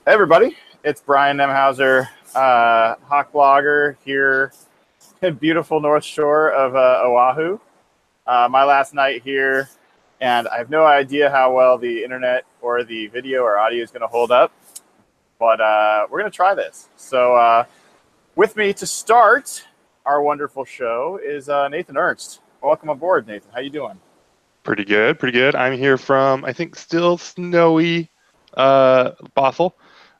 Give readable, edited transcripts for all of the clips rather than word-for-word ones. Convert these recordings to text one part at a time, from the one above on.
Hey everybody, it's Brian Nemhauser, Hawk blogger here in beautiful North Shore of Oahu. My last night here, and I have no idea how well the internet or the video or audio is going to hold up, but we're going to try this. So with me to start our wonderful show is Nathan Ernst. Welcome aboard, Nathan. How you doing? Pretty good, pretty good. I'm here from, I think, still snowy Bothell.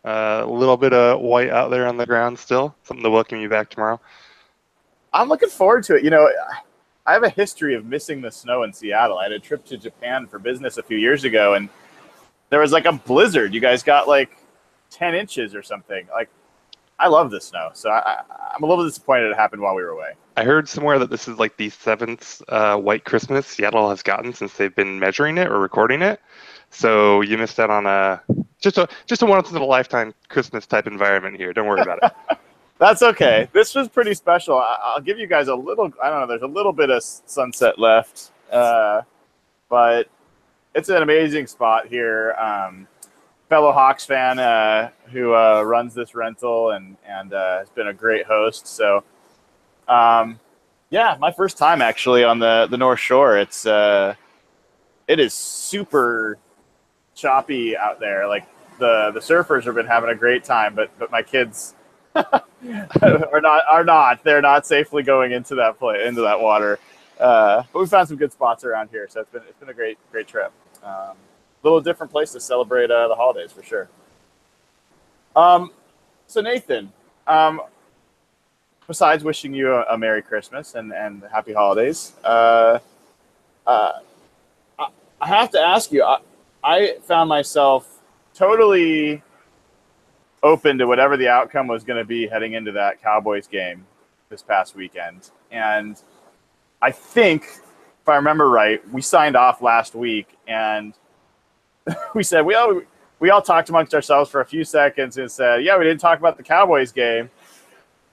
A little bit of white out there on the ground still. Something to welcome you back tomorrow. I'm looking forward to it. You know, I have a history of missing the snow in Seattle. I had a trip to Japan for business a few years ago, and there was like a blizzard. You guys got like 10 inches or something. Like, I love the snow. So I'm a little disappointed it happened while we were away. I heard somewhere that this is like the seventh white Christmas Seattle has gotten since they've been measuring it or recording it. So you missed out on a once in a lifetime Christmas type environment here. Don't worry about it. That's okay. This was pretty special. I'll give you guys a little, I don't know, there's a little bit of sunset left. But it's an amazing spot here. Fellow Hawks fan who runs this rental and has been a great host. So, yeah, my first time actually on the North Shore. It is super choppy out there. Like the surfers have been having a great time, but my kids are not. They're not safely going into into that water. But we found some good spots around here, so it's been a great trip. Little different place to celebrate the holidays for sure. So Nathan, besides wishing you a Merry Christmas and Happy Holidays, I have to ask you. I found myself totally open to whatever the outcome was going to be heading into that Cowboys game this past weekend, and I think, if I remember right, we signed off last week and we said we all talked amongst ourselves for a few seconds and said, yeah, we didn't talk about the Cowboys game.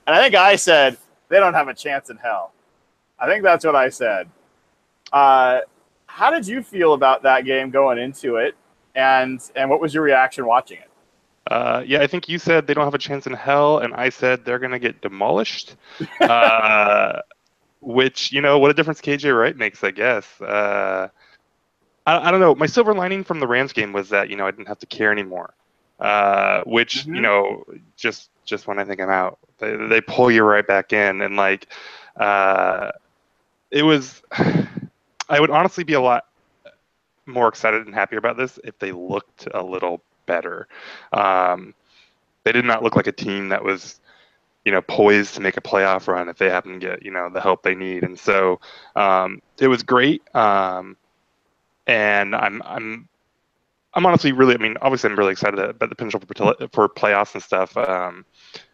And I think I said, they don't have a chance in hell. I think that's what I said. How did you feel about that game going into it? And what was your reaction watching it? Yeah, I think you said they don't have a chance in hell, and I said they're going to get demolished. Uh, which, what a difference KJ Wright makes, I guess. I don't know. My silver lining from the Rams game was that, I didn't have to care anymore. Which, Mm-hmm. just when I think I'm out, they pull you right back in. And it was, I would honestly be a lot more excited and happier about this if they looked a little better. They did not look like a team that was, poised to make a playoff run if they happen to get, the help they need. And so it was great. And I'm honestly really, obviously I'm really excited about the potential for playoffs and stuff.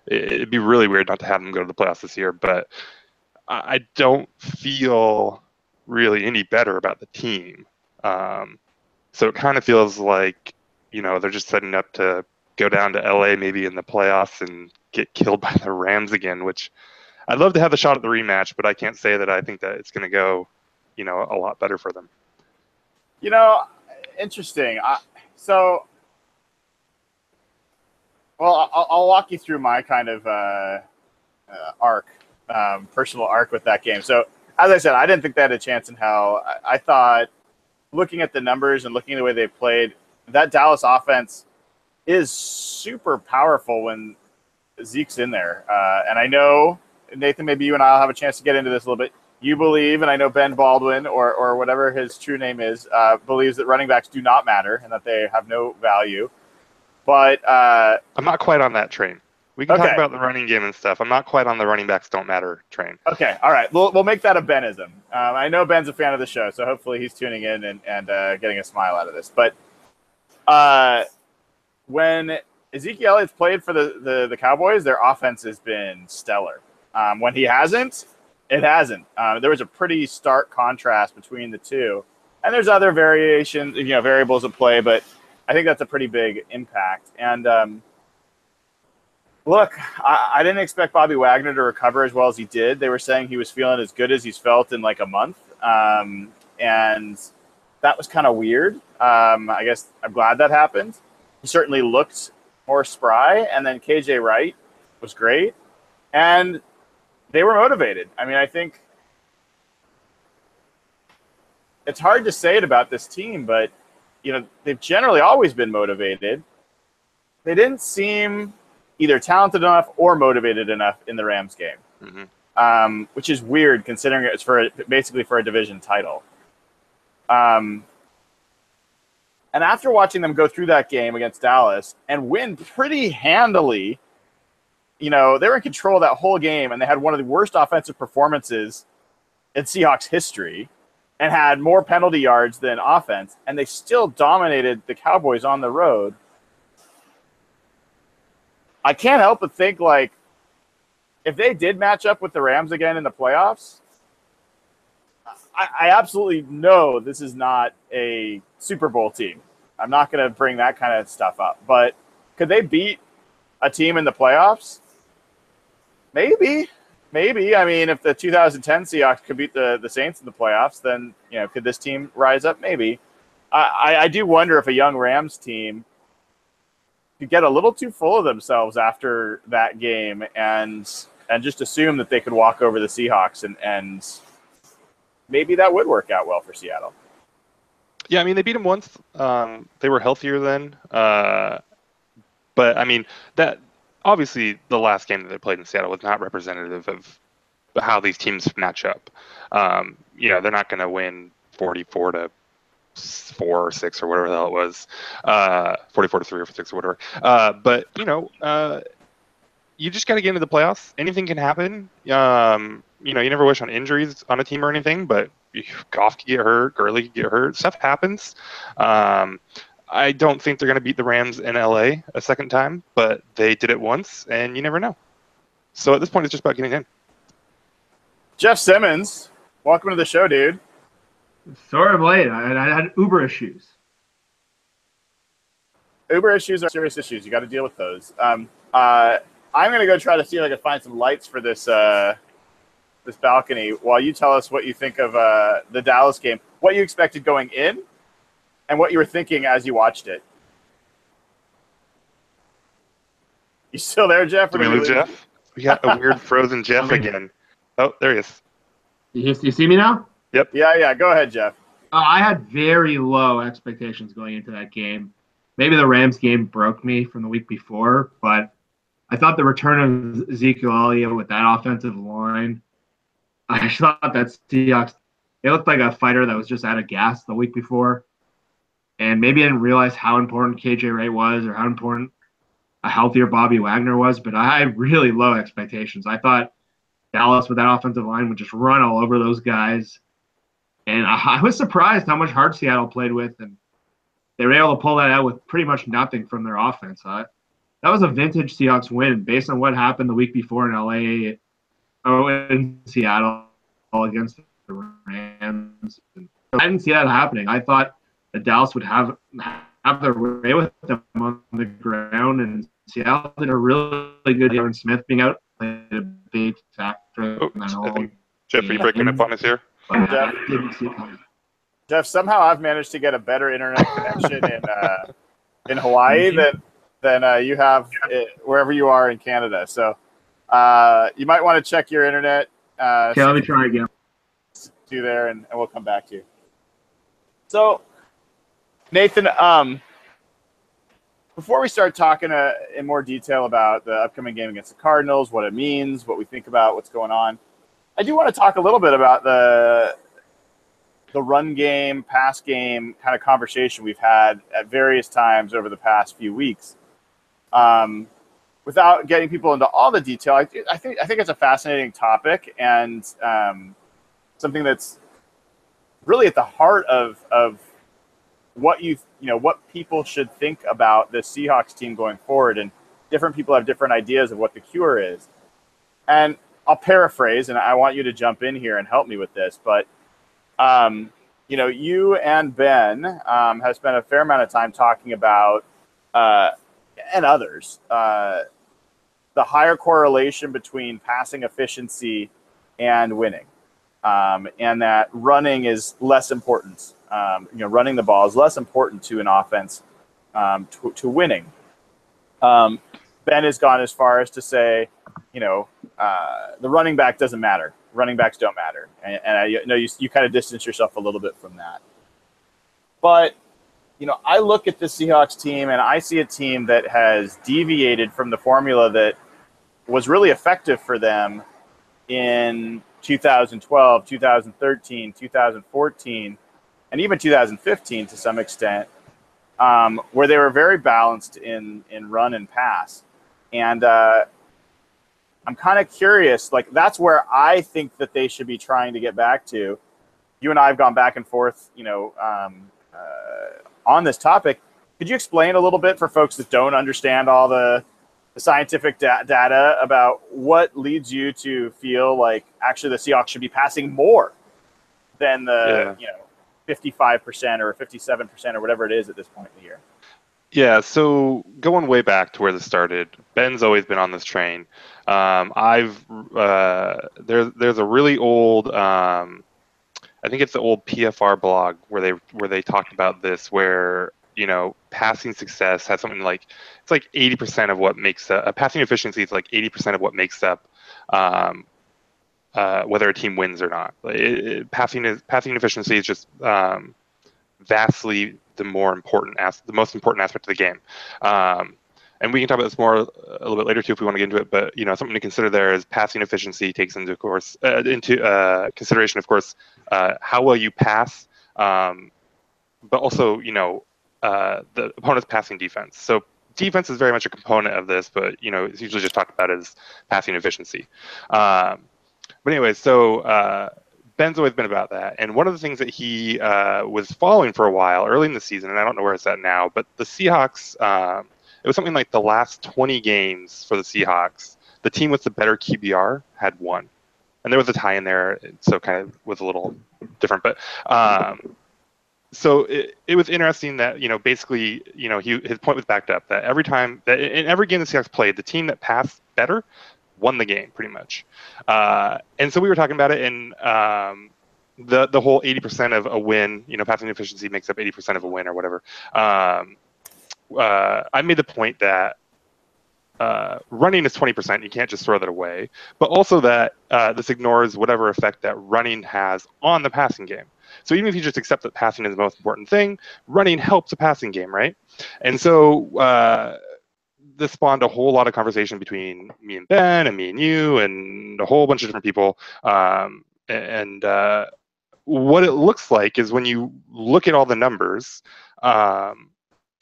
It'd be really weird not to have them go to the playoffs this year, but I don't feel really any better about the team. So it kind of feels like, they're just setting up to go down to LA maybe in the playoffs and get killed by the Rams again, which I'd love to have the shot at the rematch, but I can't say that I think that it's going to go, a lot better for them. You know, interesting. I'll walk you through my kind of arc, personal arc with that game. So, as I said, I didn't think they had a chance in hell. I thought, looking at the numbers and looking at the way they played, that Dallas offense is super powerful when Zeke's in there. And I know, Nathan, maybe you and I will have a chance to get into this a little bit. You believe, and I know Ben Baldwin, or whatever his true name is, believes that running backs do not matter and that they have no value. But I'm not quite on that train. We can talk okay, about the running game and stuff. I'm not quite on the running backs don't matter train. okay, all right. We'll make that a Benism. I know Ben's a fan of the show, so hopefully he's tuning in and getting a smile out of this. But when Ezekiel Elliott's played for the Cowboys, their offense has been stellar. When he hasn't, it hasn't. There was a pretty stark contrast between the two, and there's other variations, variables at play, but I think that's a pretty big impact. And look, I didn't expect Bobby Wagner to recover as well as he did. They were saying he was feeling as good as he's felt in like a month, and that was kind of weird. I guess I'm glad that happened. He certainly looked more spry, and then KJ Wright was great, and they were motivated. I mean, I think it's hard to say it about this team, but they've generally always been motivated. They didn't seem either talented enough or motivated enough in the Rams game, which is weird considering it's basically for a division title. And after watching them go through that game against Dallas and win pretty handily, they were in control of that whole game, and they had one of the worst offensive performances in Seahawks history and had more penalty yards than offense, and they still dominated the Cowboys on the road. I can't help but think, like, if they did match up with the Rams again in the playoffs, I absolutely know this is not a Super Bowl team. I'm not going to bring that kind of stuff up. But could they beat a team in the playoffs? Maybe. I mean, if the 2010 Seahawks could beat the Saints in the playoffs, then, could this team rise up? Maybe. I do wonder if a young Rams team could get a little too full of themselves after that game and just assume that they could walk over the Seahawks, and maybe that would work out well for Seattle. Yeah, I mean, they beat them once. They were healthier then. But, I mean, that obviously the last game that they played in Seattle was not representative of how these teams match up. They're not going to win 44-4 or 6 or whatever the hell it was, 44-3 or 6 or whatever. But you just got to get into the playoffs. Anything can happen. You never wish on injuries on a team or anything, but Goff could get hurt, Gurley could get hurt. Stuff happens. I don't think they're going to beat the Rams in LA a second time, but they did it once, and you never know. So at this point, it's just about getting in. Jeff Simmons, welcome to the show, dude. Sorry I'm late. I had Uber issues. Uber issues are serious issues. You got to deal with those. I'm going to go try to see if I can find some lights for this balcony while you tell us what you think of the Dallas game, what you expected going in, and what you were thinking as you watched it. You still there, Jeff? Did we lose Jeff? We got a weird frozen Jeff again. Oh, there he is. You see me now? Yep. Yeah. Go ahead, Jeff. I had very low expectations going into that game. Maybe the Rams game broke me from the week before, but I thought the return of Ezekiel Elliott with that offensive line, I thought that Seahawks, they looked like a fighter that was just out of gas the week before. And maybe I didn't realize how important KJ Wright was or how important a healthier Bobby Wagner was, but I had really low expectations. I thought Dallas with that offensive line would just run all over those guys. And I was surprised how much heart Seattle played with, and they were able to pull that out with pretty much nothing from their offense. That was a vintage Seahawks win based on what happened the week before in in Seattle against the Rams. I didn't see that happening. I thought that Dallas would have their way with them on the ground, and Seattle did a really good job. Aaron Smith being out played a big factor. Jeff, are you breaking up on us here? Jeff, somehow I've managed to get a better internet connection in Hawaii than you have wherever you are in Canada. So you might want to check your internet. Okay, let me try again. Do there, and we'll come back to you. So, Nathan, before we start talking in more detail about the upcoming game against the Cardinals, what it means, what we think about what's going on, I do want to talk a little bit about the run game, pass game kind of conversation we've had at various times over the past few weeks. Without getting people into all the detail, I think it's a fascinating topic and something that's really at the heart of what what people should think about the Seahawks team going forward. And different people have different ideas of what the cure is. And I'll paraphrase, and I want you to jump in here and help me with this. But you and Ben have spent a fair amount of time talking about, and others, the higher correlation between passing efficiency and winning, and that running is less important. Running the ball is less important to an offense to winning. Ben has gone as far as to say, the running back doesn't matter. Running backs don't matter. And I know you kind of distance yourself a little bit from that. But, I look at the Seahawks team and I see a team that has deviated from the formula that was really effective for them in 2012, 2013, 2014, and even 2015 to some extent, where they were very balanced in run and pass. And I'm kind of curious, that's where I think that they should be trying to get back to. You and I have gone back and forth, on this topic. Could you explain a little bit for folks that don't understand all the scientific data about what leads you to feel like actually the Seahawks should be passing more than the 55% or 57% or whatever it is at this point in the year? Yeah, so going way back to where this started, Ben's always been on this train. There's a really old, I think it's the old PFR blog where they talked about this, where passing success has something like, it's like 80% of what makes passing efficiency is like 80% of what makes up whether a team wins or not. Passing efficiency is just vastly the most important aspect of the game. And we can talk about this more a little bit later too if we want to get into it. But something to consider there is passing efficiency takes into consideration, of course, how well you pass, but also the opponent's passing defense. So defense is very much a component of this, but it's usually just talked about as passing efficiency. But anyway, so Ben's always been about that. And one of the things that he was following for a while early in the season, and I don't know where it's at now, but the Seahawks, it was something like the last 20 games for the Seahawks, the team with the better QBR had won. And there was a tie in there, so kind of was a little different. But so it was interesting that, basically, his point was backed up, that every time, that in every game the Seahawks played, the team that passed better won the game pretty much. And so we were talking about it, and the whole 80% of a win, passing efficiency makes up 80% of a win or whatever. I made the point that running is 20%. You can't just throw that away. But also that this ignores whatever effect that running has on the passing game. So even if you just accept that passing is the most important thing, running helps a passing game, right? And so this spawned a whole lot of conversation between me and Ben and me and you and a whole bunch of different people. And what it looks like is when you look at all the numbers,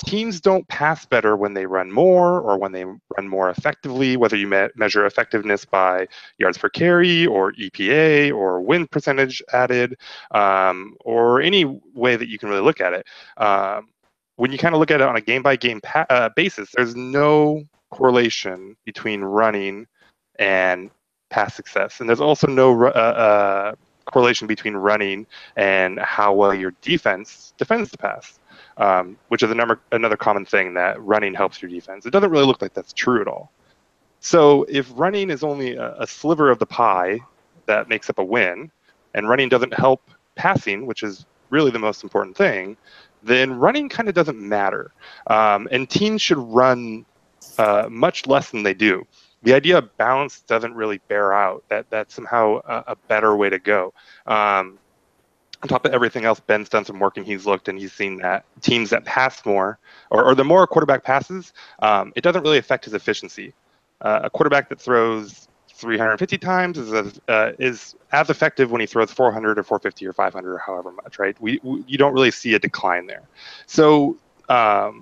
teams don't pass better when they run more or when they run more effectively, whether you measure effectiveness by yards per carry or EPA or win percentage added, or any way that you can really look at it. When you kind of look at it on a game-by-game basis, there's no correlation between running and pass success. And there's also no correlation between running and how well your defense defends the pass. Which is another common thing, that running helps your defense. It doesn't really look like that's true at all. So if running is only a sliver of the pie that makes up a win, and running doesn't help passing, which is really the most important thing, then running kind of doesn't matter. And teams should run much less than they do. The idea of balance doesn't really bear out. That's somehow a better way to go. On top of everything else, Ben's done some work and he's looked and he's seen that teams that pass more, or the more a quarterback passes, it doesn't really affect his efficiency. A quarterback that throws 350 times is as effective when he throws 400 or 450 or 500 or however much, right? You don't really see a decline there. So lost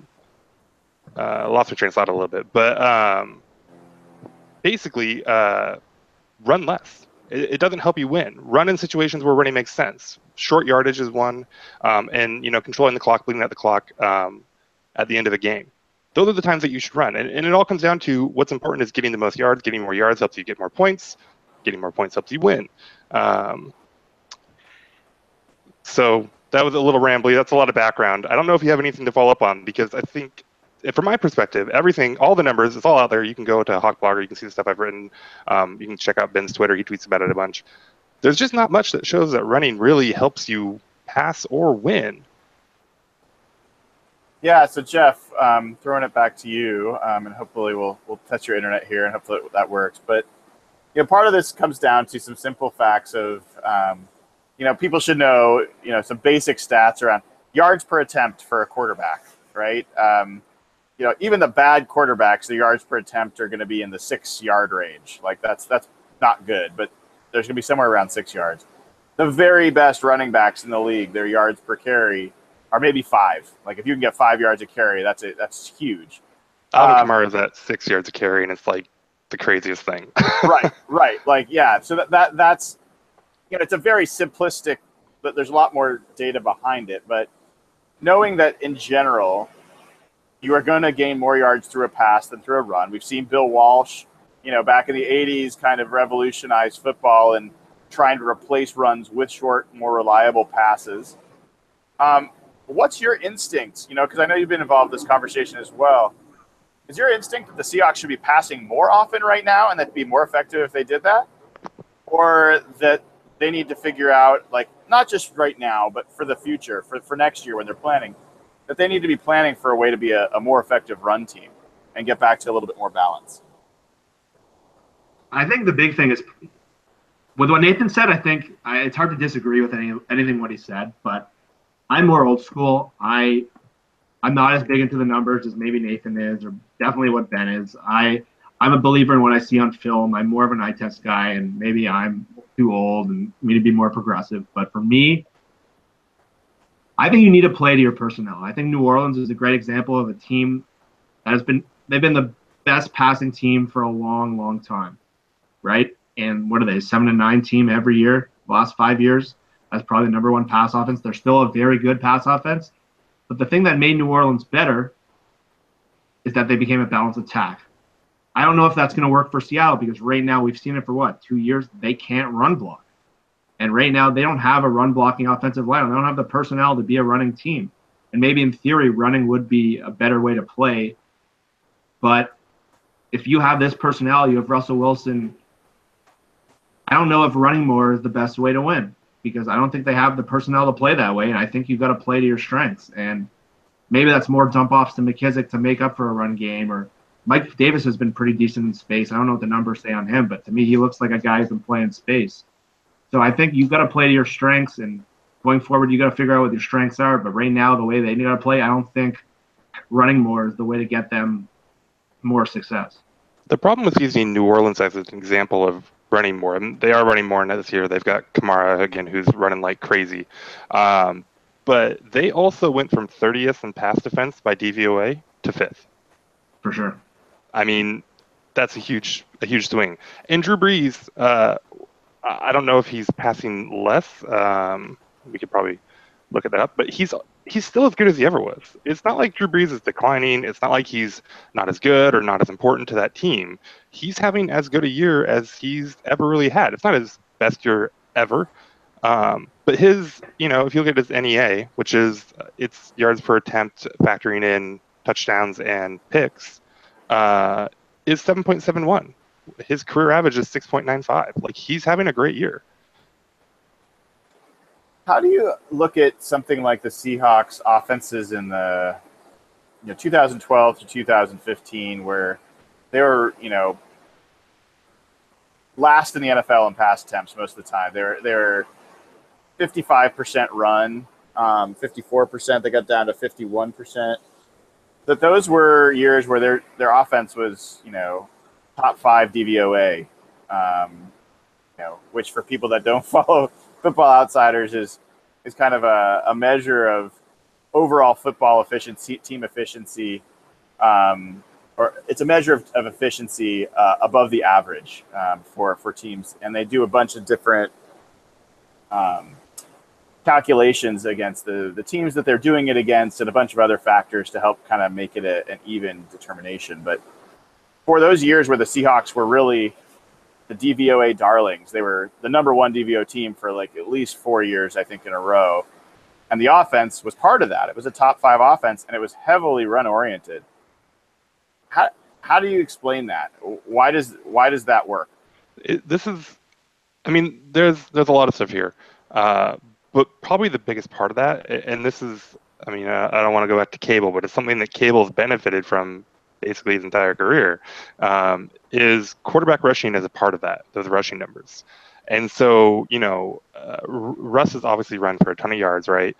my train of thought a little bit, but basically run less. It doesn't help you win. Run in situations where running makes sense. Short yardage is one, and controlling the clock, bleeding out the clock at the end of a game. Those are the times that you should run, and it all comes down to what's important is getting the most yards. Getting more yards helps you get more points. Getting more points helps you win. So that was a little rambly. That's a lot of background. I don't know if you have anything to follow up on, because I think, from my perspective, everything, all the numbers, it's all out there. You can go to Hawk Blogger, you can see the stuff I've written. You can check out Ben's Twitter. He tweets about it a bunch. There's just not much that shows that running really helps you pass or win. Yeah, so Jeff, throwing it back to you, and hopefully we'll test your internet here, and hopefully that works. But part of this comes down to some simple facts of, people should know, some basic stats around yards per attempt for a quarterback, right? Even the bad quarterbacks, the yards per attempt are going to be in the 6-yard range. Like that's not good, but there's going to be somewhere around 6 yards. The very best running backs in the league, their yards per carry are maybe 5. Like if you can get 5 yards a carry, that's huge. Alvin Kamara's at 6 yards a carry, and it's like the craziest thing. right. Like, yeah. So that's, it's a very simplistic, but there's a lot more data behind it. But knowing that in general, you are going to gain more yards through a pass than through a run. We've seen Bill Walsh, back in the 80s kind of revolutionize football and trying to replace runs with short, more reliable passes. What's your instinct? Because I know you've been involved in this conversation as well. Is your instinct that the Seahawks should be passing more often right now and that'd be more effective if they did that? Or that they need to figure out, like, not just right now, but for the future, for next year when they're planning, that they need to be planning for a way to be a more effective run team and get back to a little bit more balance? I think the big thing is, with what Nathan said, I think it's hard to disagree with anything what he said, but I'm more old school. I'm not as big into the numbers as maybe Nathan is, or definitely what Ben is. I'm a believer in what I see on film. I'm more of an eye test guy, and maybe I'm too old and me to be more progressive. But for me, I think you need to play to your personnel. I think New Orleans is a great example of a team that they've been the best passing team for a long, long time, right? And what are they, 7-9 team every year, the last 5 years? That's probably the number one pass offense. They're still a very good pass offense. But the thing that made New Orleans better is that they became a balanced attack. I don't know if that's going to work for Seattle, because right now we've seen it for 2 years? They can't run block. And right now they don't have a run blocking offensive line. They don't have the personnel to be a running team. And maybe in theory, running would be a better way to play. But if you have this personnel, you have Russell Wilson, I don't know if running more is the best way to win, because I don't think they have the personnel to play that way. And I think you've got to play to your strengths. And maybe that's more dump offs to McKissick to make up for a run game. Or Mike Davis has been pretty decent in space. I don't know what the numbers say on him, but to me, he looks like a guy who's been playing space. So I think you've got to play to your strengths, and going forward, you got to figure out what your strengths are. But right now, the way they need to play, I don't think running more is the way to get them more success. The problem with using New Orleans as an example of running more, and they are running more this year. They've got Kamara again, who's running like crazy. But they also went from 30th in pass defense by DVOA to 5th. For sure. I mean, that's a huge swing. And Drew Brees, I don't know if he's passing less. We could probably look at that up, but he's still as good as he ever was. It's not like Drew Brees is declining. It's not like he's not as good or not as important to that team. He's having as good a year as he's ever really had. It's not his best year ever. But his, if you look at his NEA, which is its yards per attempt factoring in touchdowns and picks, is 7.71. His career average is 6.95. Like, he's having a great year. How do you look at something like the Seahawks offenses in the 2012 to 2015, where they were last in the NFL in pass attempts most of the time? They're 55% run, 54%. They got down to 51%. That those were years where their offense was top 5 DVOA, which for people that don't follow Football Outsiders is kind of a measure of overall football efficiency, team efficiency, or it's a measure of efficiency above the average for teams. And they do a bunch of different calculations against the teams that they're doing it against, and a bunch of other factors to help kind of make it an even determination. But for those years where the Seahawks were really the DVOA darlings, they were the number 1 DVO team for like at least 4 years, I think, in a row. And the offense was part of that. It was a top 5 offense, and it was heavily run oriented. How do you explain that? Why does that work? There's a lot of stuff here. But probably the biggest part of that, and this is I mean, I don't want to go back to Cable, but it's something that Cable's benefited from basically his entire career, is quarterback rushing as a part of that, those rushing numbers. And so, Russ has obviously run for a ton of yards, right?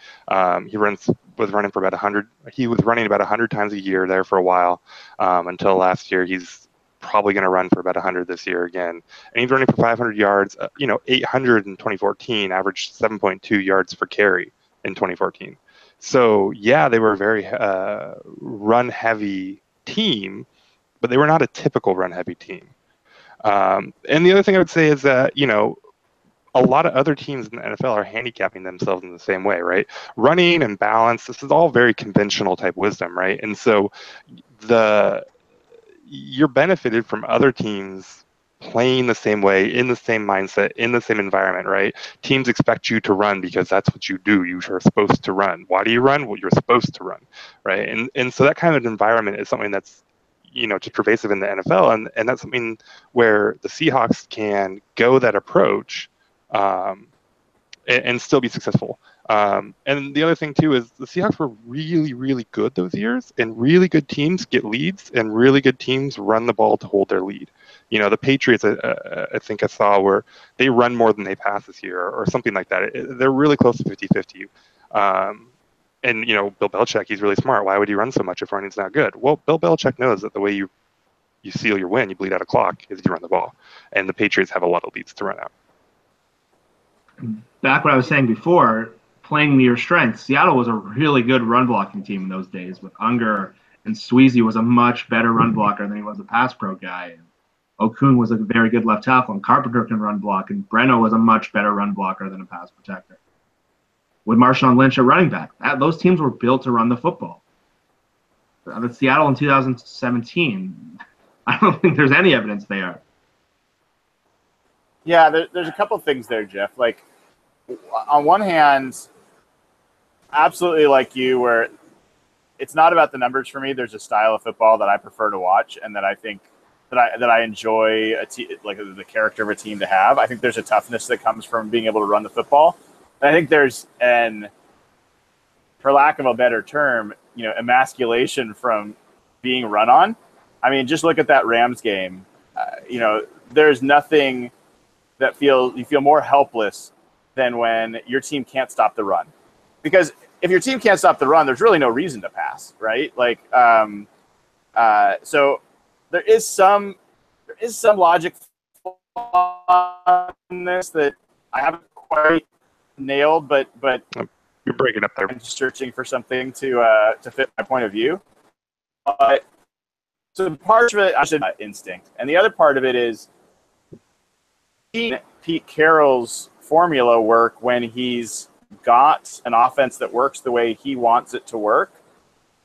He was running for about 100. He was running about 100 times a year there for a while, until last year. He's probably going to run for about 100 this year again. And he's running for 500 yards, 800 in 2014, averaged 7.2 yards per carry in 2014. So, yeah, they were a very run-heavy team, but they were not a typical run-heavy team. And the other thing I would say is that, a lot of other teams in the NFL are handicapping themselves in the same way, right? Running and balance, this is all very conventional type wisdom, right? And so you're benefited from other teams playing the same way, in the same mindset, in the same environment, right? Teams expect you to run because that's what you do. You are supposed to run. Why do you run? Well, you're supposed to run, right? And so that kind of environment is something that's, just pervasive in the NFL, and that's something where the Seahawks can go that approach, and still be successful. And the other thing too is the Seahawks were really, really good those years, and really good teams get leads, and really good teams run the ball to hold their lead. The Patriots, I think I saw where they run more than they pass this year, or something like that. They're really close to 50-50. And Bill Belichick, he's really smart. Why would he run so much if running's not good? Well, Bill Belichick knows that the way you seal your win, you bleed out a clock, is you run the ball, and the Patriots have a lot of leads to run out. Back what I was saying before, playing to your strengths, Seattle was a really good run blocking team in those days with Unger, and Sweezy was a much better run blocker than he was a pass pro guy. And Okun was a very good left tackle, and Carpenter can run block, and Breno was a much better run blocker than a pass protector. With Marshawn Lynch at running back, those teams were built to run the football. But Seattle in 2017, I don't think there's any evidence they are. Yeah, there's a couple of things there, Jeff. Like, on one hand, absolutely like you, where it's not about the numbers for me. There's a style of football that I prefer to watch, and that I think that I enjoy, like the character of a team to have. I think there's a toughness that comes from being able to run the football. And I think there's for lack of a better term, emasculation from being run on. I mean, just look at that Rams game. There's nothing that you feel more helpless than when your team can't stop the run. Because if your team can't stop the run, there's really no reason to pass, right? Like, so there is some logic in this that I haven't quite nailed, but you're breaking up there. I'm just searching for something to fit my point of view. So part of it, I should instinct, and the other part of it is Pete Carroll's formula work when he's got an offense that works the way he wants it to work,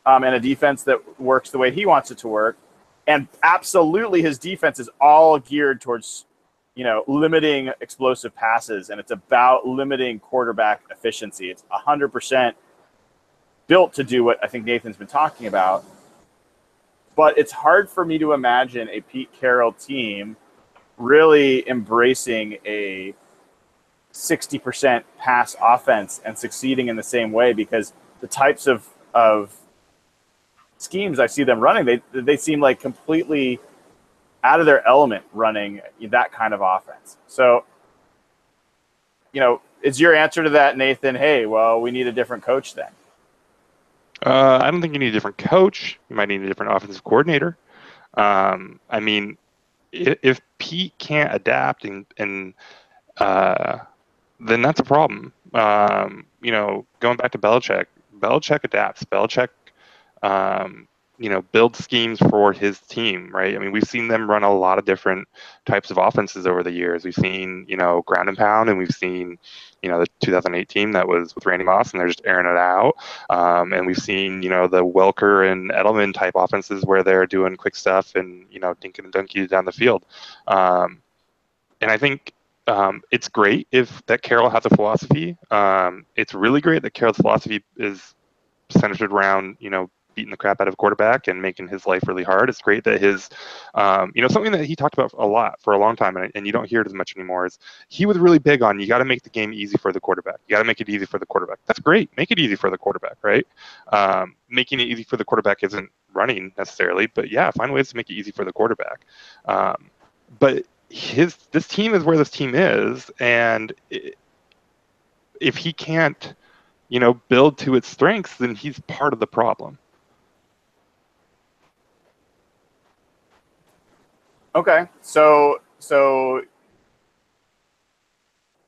and a defense that works the way he wants it to work, and absolutely his defense is all geared towards limiting explosive passes, and it's about limiting quarterback efficiency. It's 100% built to do what I think Nathan's been talking about. But it's hard for me to imagine a Pete Carroll team really embracing a 60% pass offense and succeeding in the same way, because the types of schemes I see them running, they seem like completely out of their element running that kind of offense. So, is your answer to that, Nathan, hey, well, we need a different coach then? I don't think you need a different coach. You might need a different offensive coordinator. I mean, if Pete can't adapt and then that's a problem. Going back to Belichick adapts. Belichick, builds schemes for his team, right? I mean, we've seen them run a lot of different types of offenses over the years. We've seen, ground and pound, and we've seen, the 2008 team that was with Randy Moss, and they're just airing it out. And we've seen, the Welker and Edelman type offenses where they're doing quick stuff and, dinking and dunking down the field. And I think it's great if that Carroll has a philosophy. It's really great that Carroll's philosophy is centered around, beating the crap out of a quarterback and making his life really hard. It's great that his, something that he talked about a lot for a long time, and you don't hear it as much anymore, is he was really big on, you got to make the game easy for the quarterback. You got to make it easy for the quarterback. That's great. Make it easy for the quarterback, right? Making it easy for the quarterback isn't running necessarily, but yeah, find ways to make it easy for the quarterback. But this team is where this team is, and if he can't, build to its strengths, then he's part of the problem. Okay, so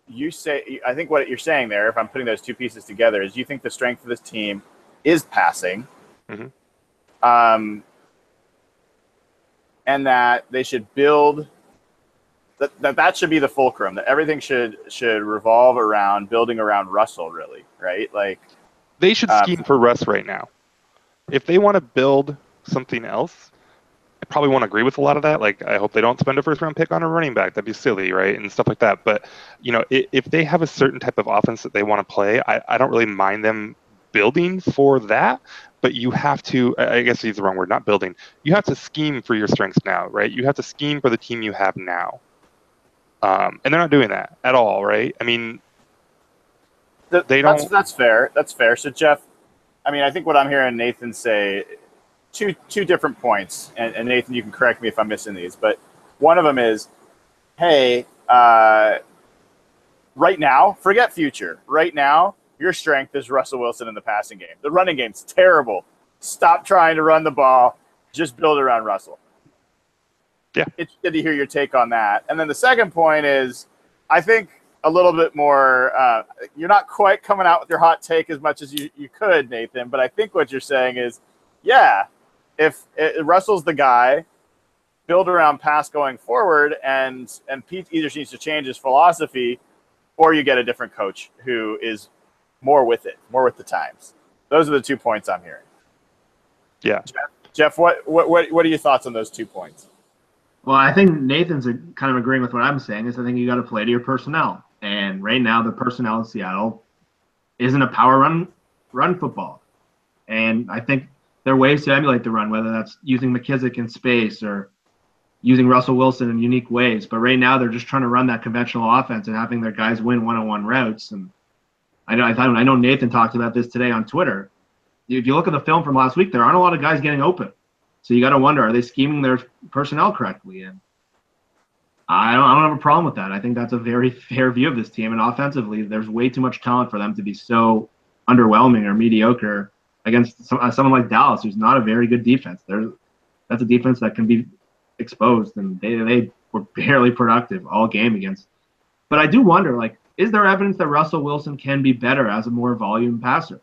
you say, I think what you're saying there, if I'm putting those two pieces together, is you think the strength of this team is passing, and that they should build. That should be the fulcrum. That everything should revolve around building around Russell, really, right? Like they should scheme for Russ right now. If they want to build something else, I probably won't agree with a lot of that. Like, I hope they don't spend a first-round pick on a running back. That'd be silly, right? And stuff like that. But if they have a certain type of offense that they want to play, I don't really mind them building for that. But you have to, I guess use the wrong word, not building. You have to scheme for your strengths now, right? You have to scheme for the team you have now. And they're not doing that at all, right? I mean, they don't. That's fair. That's fair. So, Jeff, I mean, I think what I'm hearing Nathan say, two different points, and Nathan, you can correct me if I'm missing these, but one of them is, hey, right now, forget future. Right now, your strength is Russell Wilson in the passing game. The running game's terrible. Stop trying to run the ball. Just build around Russell. Yeah. It's good to hear your take on that. And then the second point is, I think a little bit more, you're not quite coming out with your hot take as much as you could, Nathan, but I think what you're saying is, yeah, if Russell's the guy, build around pass going forward, and Pete either needs to change his philosophy, or you get a different coach who is more with the times. Those are the 2 points I'm hearing. Yeah. Jeff, what are your thoughts on those 2 points? Well, I think Nathan's kind of agreeing with what I'm saying. Is I think you got to play to your personnel, and right now the personnel in Seattle isn't a power run football, and I think there are ways to emulate the run, whether that's using McKissick in space or using Russell Wilson in unique ways. But right now they're just trying to run that conventional offense and having their guys win one-on-one routes. And I know Nathan talked about this today on Twitter. If you look at the film from last week, there aren't a lot of guys getting open. So you got to wonder, are they scheming their personnel correctly? And I don't have a problem with that. I think that's a very fair view of this team. And offensively, there's way too much talent for them to be so underwhelming or mediocre against someone like Dallas, who's not a very good defense. That's a defense that can be exposed, and they were barely productive all game against. But I do wonder, like, is there evidence that Russell Wilson can be better as a more volume passer?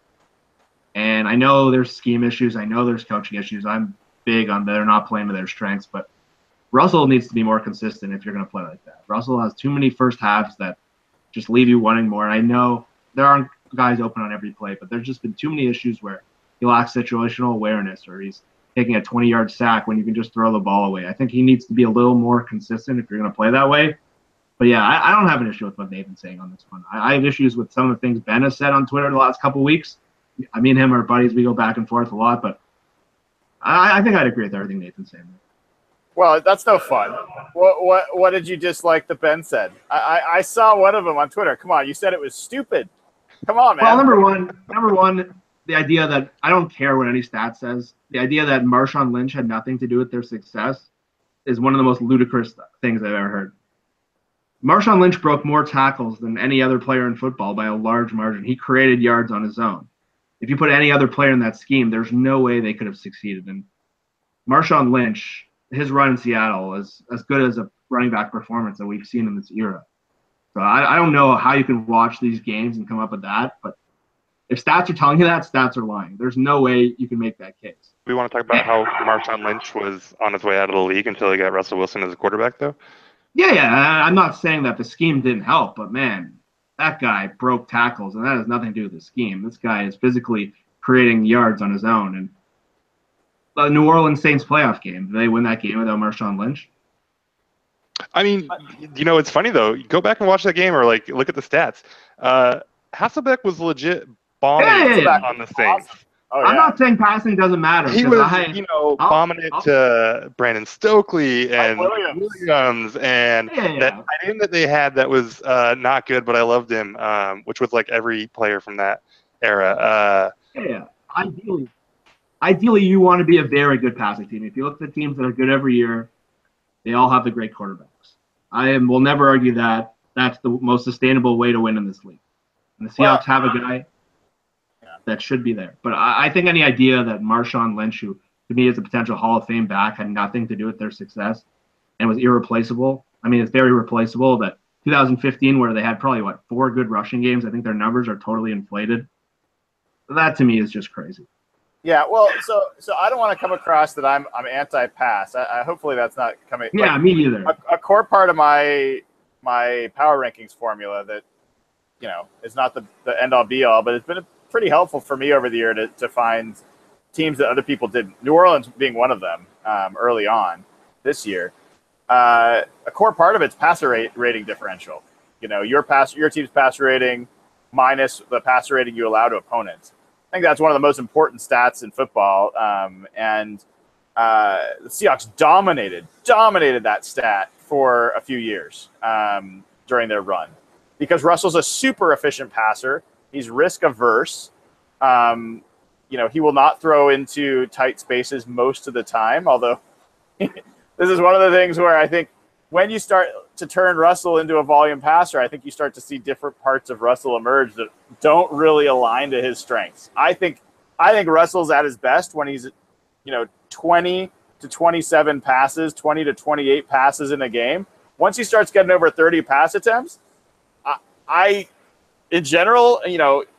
And I know there's scheme issues. I know there's coaching issues. I'm big on they're not playing to their strengths, but Russell needs to be more consistent if you're going to play like that. Russell has too many first halves that just leave you wanting more. And I know there aren't guys open on every play, but there's just been too many issues where he lacks situational awareness, or he's taking a 20-yard sack when you can just throw the ball away. I think he needs to be a little more consistent if you're going to play that way. But yeah, I don't have an issue with what Nathan's saying on this one. I have issues with some of the things Ben has said on Twitter the last couple of weeks. I mean, him are buddies. We go back and forth a lot, but I think I'd agree with everything Nathan's saying. Well, that's no fun. What did you dislike that Ben said? I saw one of them on Twitter. Come on, you said it was stupid. Come on, man. Well, number one, the idea that I don't care what any stat says. The idea that Marshawn Lynch had nothing to do with their success is one of the most ludicrous things I've ever heard. Marshawn Lynch broke more tackles than any other player in football by a large margin. He created yards on his own. If you put any other player in that scheme, there's no way they could have succeeded. And Marshawn Lynch, his run in Seattle is as good as a running back performance that we've seen in this era. So I don't know how you can watch these games and come up with that, but if stats are telling you that, stats are lying. There's no way you can make that case. We want to talk about how Marshawn Lynch was on his way out of the league until he got Russell Wilson as a quarterback, though? Yeah. I'm not saying that the scheme didn't help, but, man, that guy broke tackles, and that has nothing to do with the scheme. This guy is physically creating yards on his own. And the New Orleans Saints playoff game, did they win that game without Marshawn Lynch? I mean, it's funny, though. Go back and watch that game or, look at the stats. Hasselbeck was legit bombing on the Saints. Oh, I'm yeah. not saying passing doesn't matter. He 'cause was, bombing it I'll- to Brandon Stokely and Mike Williams. Williams and Yeah. that tight end that they had that was not good, but I loved him, which was like every player from that era. Yeah. Ideally, you want to be a very good passing team. If you look at the teams that are good every year, they all have the great quarterbacks. Will never argue that that's the most sustainable way to win in this league. And the Seahawks have a guy that should be there. But I think any idea that Marshawn Lynch, who to me is a potential Hall of Fame back, had nothing to do with their success and was irreplaceable. I mean, it's very replaceable. That 2015, where they had probably, 4 good rushing games, I think their numbers are totally inflated. That to me is just crazy. Yeah, well, so I don't want to come across that I'm anti-pass. I hopefully that's not coming. Yeah, me either. A core part of my power rankings formula that is not the end all be all, but it's been pretty helpful for me over the year to find teams that other people didn't. New Orleans being one of them early on this year. A core part of it's passer rating differential. Your team's passer rating minus the passer rating you allow to opponents. I think that's one of the most important stats in football, and the Seahawks dominated that stat for a few years during their run because Russell's a super efficient passer. He's risk averse. He will not throw into tight spaces most of the time, although this is one of the things where I think when you start to turn Russell into a volume passer, I think you start to see different parts of Russell emerge that don't really align to his strengths. I think Russell's at his best when he's, 20 to 27 passes, 20 to 28 passes in a game. Once he starts getting over 30 pass attempts, in general,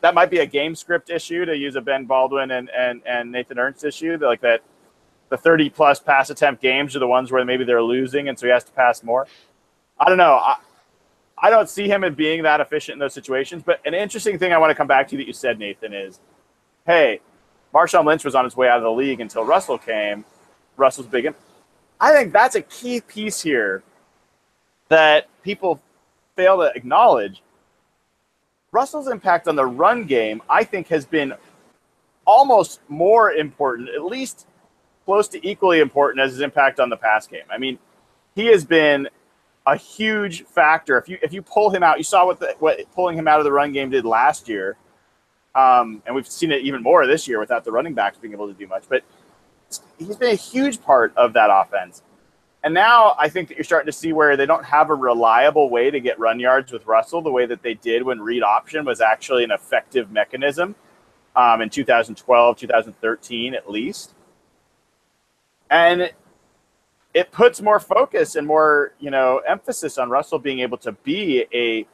that might be a game script issue, to use a Ben Baldwin and Nathan Ernst issue, like that. The 30-plus pass attempt games are the ones where maybe they're losing, and so he has to pass more. I don't know. I don't see him as being that efficient in those situations. But an interesting thing I want to come back to that you said, Nathan, is, hey, Marshawn Lynch was on his way out of the league until Russell came. Russell's big. I think that's a key piece here that people fail to acknowledge. Russell's impact on the run game, I think, has been almost more important, at least close to equally important as his impact on the pass game. I mean, he has been a huge factor. If you pull him out, you saw what pulling him out of the run game did last year, and we've seen it even more this year without the running backs being able to do much. But he's been a huge part of that offense. And now I think that you're starting to see where they don't have a reliable way to get run yards with Russell the way that they did when read option was actually an effective mechanism in 2012, 2013 at least. And it puts more focus and more, emphasis on Russell being able to be a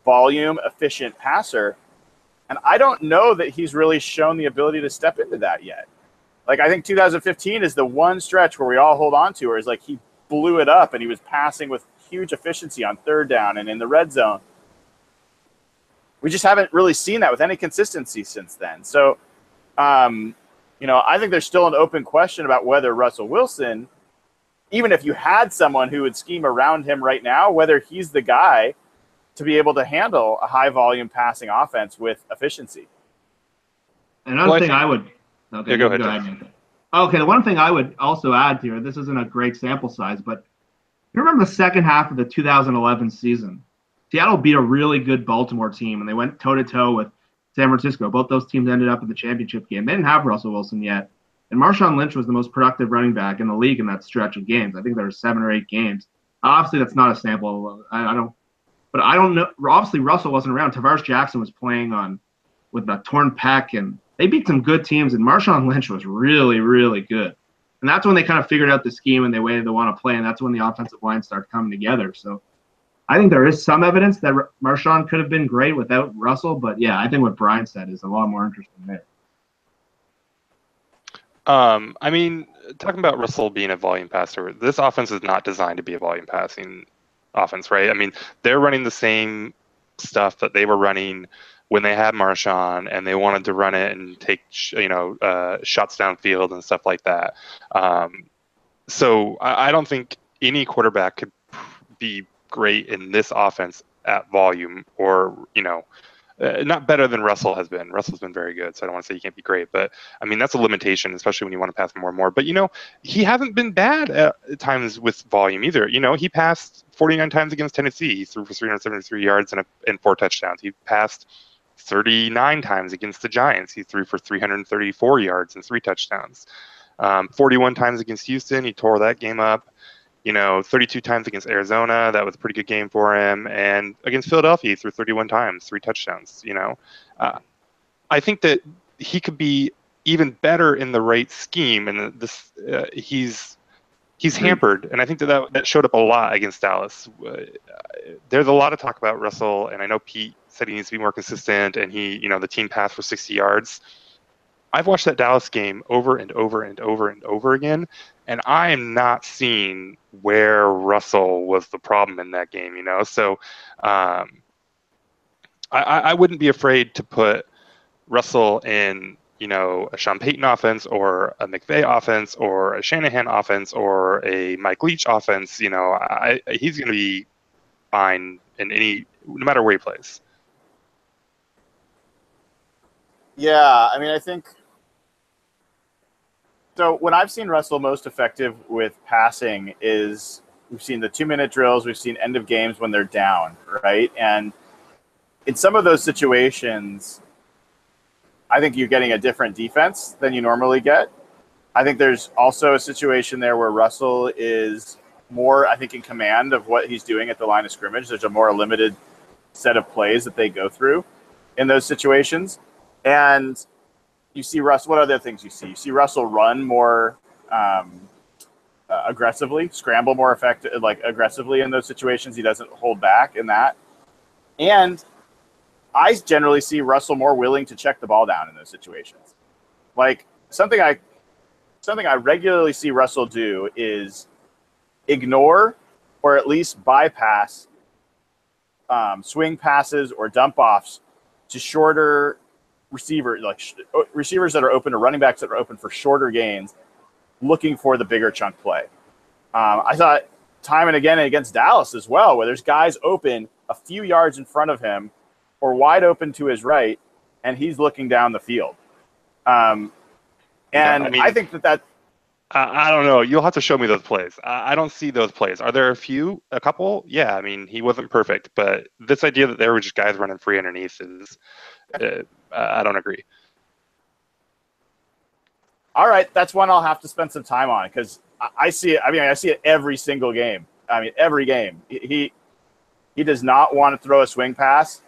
volume efficient passer. And I don't know that he's really shown the ability to step into that yet. Like, I think 2015 is the one stretch where we all hold on to, where it's like he blew it up and he was passing with huge efficiency on third down and in the red zone. We just haven't really seen that with any consistency since then. So, I think there's still an open question about whether Russell Wilson, even if you had someone who would scheme around him right now, whether he's the guy to be able to handle a high-volume passing offense with efficiency. Another thing I would – okay, go ahead. Okay, the one thing I would also add here, this isn't a great sample size, but you remember the second half of the 2011 season, Seattle beat a really good Baltimore team, and they went toe-to-toe with San Francisco. Both those teams ended up in the championship game. They didn't have Russell Wilson yet. And Marshawn Lynch was the most productive running back in the league in that stretch of games. I think there were 7 or 8 games. Obviously, that's not a sample. I don't know. Obviously, Russell wasn't around. Tavares Jackson was playing with a torn pec, and they beat some good teams, and Marshawn Lynch was really, really good. And that's when they kind of figured out the scheme and the way they want to play, and that's when the offensive line started coming together. So I think there is some evidence that Marshawn could have been great without Russell, but yeah, I think what Brian said is a lot more interesting there. I mean, talking about Russell being a volume passer, this offense is not designed to be a volume passing offense, right? I mean, they're running the same stuff that they were running when they had Marshawn, and they wanted to run it and take, shots downfield and stuff like that. So I don't think any quarterback could be great in this offense at volume or, not better than Russell has been. Russell's been very good, so I don't want to say he can't be great, but I mean that's a limitation, especially when you want to pass more and more. But he hasn't been bad at times with volume either. He passed 49 times against Tennessee. He threw for 373 yards and 4 touchdowns. He passed 39 times against the Giants. He threw for 334 yards and 3 touchdowns. 41 times against Houston. He tore that game up. 32 times against Arizona. That was a pretty good game for him. And against Philadelphia, he threw 31 times, 3 touchdowns. I think that he could be even better in the right scheme. And he's hampered. And I think that showed up a lot against Dallas. There's a lot of talk about Russell. And I know Pete said he needs to be more consistent. And the team passed for 60 yards. I've watched that Dallas game over and over and over and over again, and I am not seeing where Russell was the problem in that game, So I wouldn't be afraid to put Russell in, a Sean Payton offense or a McVay offense or a Shanahan offense or a Mike Leach offense. He's going to be fine no matter where he plays. Yeah, I mean, I think so. When I've seen Russell most effective with passing is we've seen the 2-minute drills, we've seen end of games when they're down, right? And in some of those situations, I think you're getting a different defense than you normally get. I think there's also a situation there where Russell is more, I think, in command of what he's doing at the line of scrimmage. There's a more limited set of plays that they go through in those situations. And you see Russell, what other things you see? You see Russell run more aggressively, scramble more aggressively in those situations. He doesn't hold back in that. And I generally see Russell more willing to check the ball down in those situations. Like something I regularly see Russell do is ignore or at least bypass swing passes or dump offs to shorter receivers that are open, or running backs that are open for shorter gains, looking for the bigger chunk play. I saw it time and again against Dallas as well, where there's guys open a few yards in front of him or wide open to his right, and he's looking down the field. I think that I don't know. You'll have to show me those plays. I don't see those plays. Are there a couple? Yeah, I mean, he wasn't perfect, but this idea that there were just guys running free underneath is, I don't agree. All right, that's one I'll have to spend some time on because I see it. I mean, I see it every single game. I mean, every game. He does not want to throw a swing pass,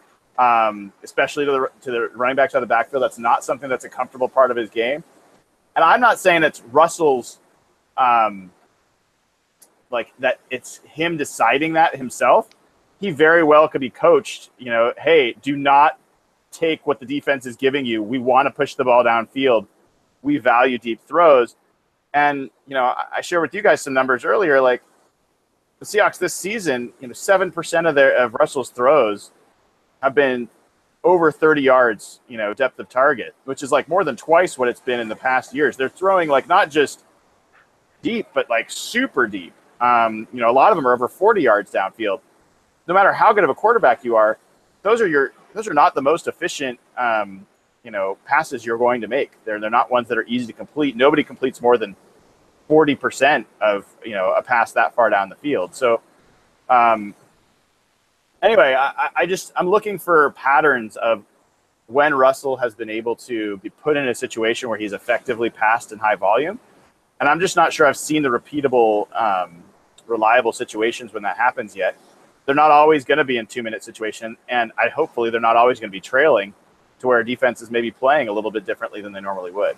especially to the running backs out of the backfield. That's not something that's a comfortable part of his game. And I'm not saying it's Russell's, that it's him deciding that himself. He very well could be coached, hey, do not take what the defense is giving you. We want to push the ball downfield. We value deep throws. And, I shared with you guys some numbers earlier, like the Seahawks this season, 7% of Russell's throws have been over 30 yards, depth of target, which is like more than twice what it's been in the past years. They're throwing like not just deep, but like super deep. A lot of them are over 40 yards downfield. No matter how good of a quarterback you are, those are not the most efficient, passes you're going to make. They're not ones that are easy to complete. Nobody completes more than 40% of, a pass that far down the field. So, anyway, I'm looking for patterns of when Russell has been able to be put in a situation where he's effectively passed in high volume. And I'm just not sure I've seen the repeatable, reliable situations when that happens yet. They're not always going to be in 2-minute situation. And hopefully they're not always going to be trailing to where defense is maybe playing a little bit differently than they normally would.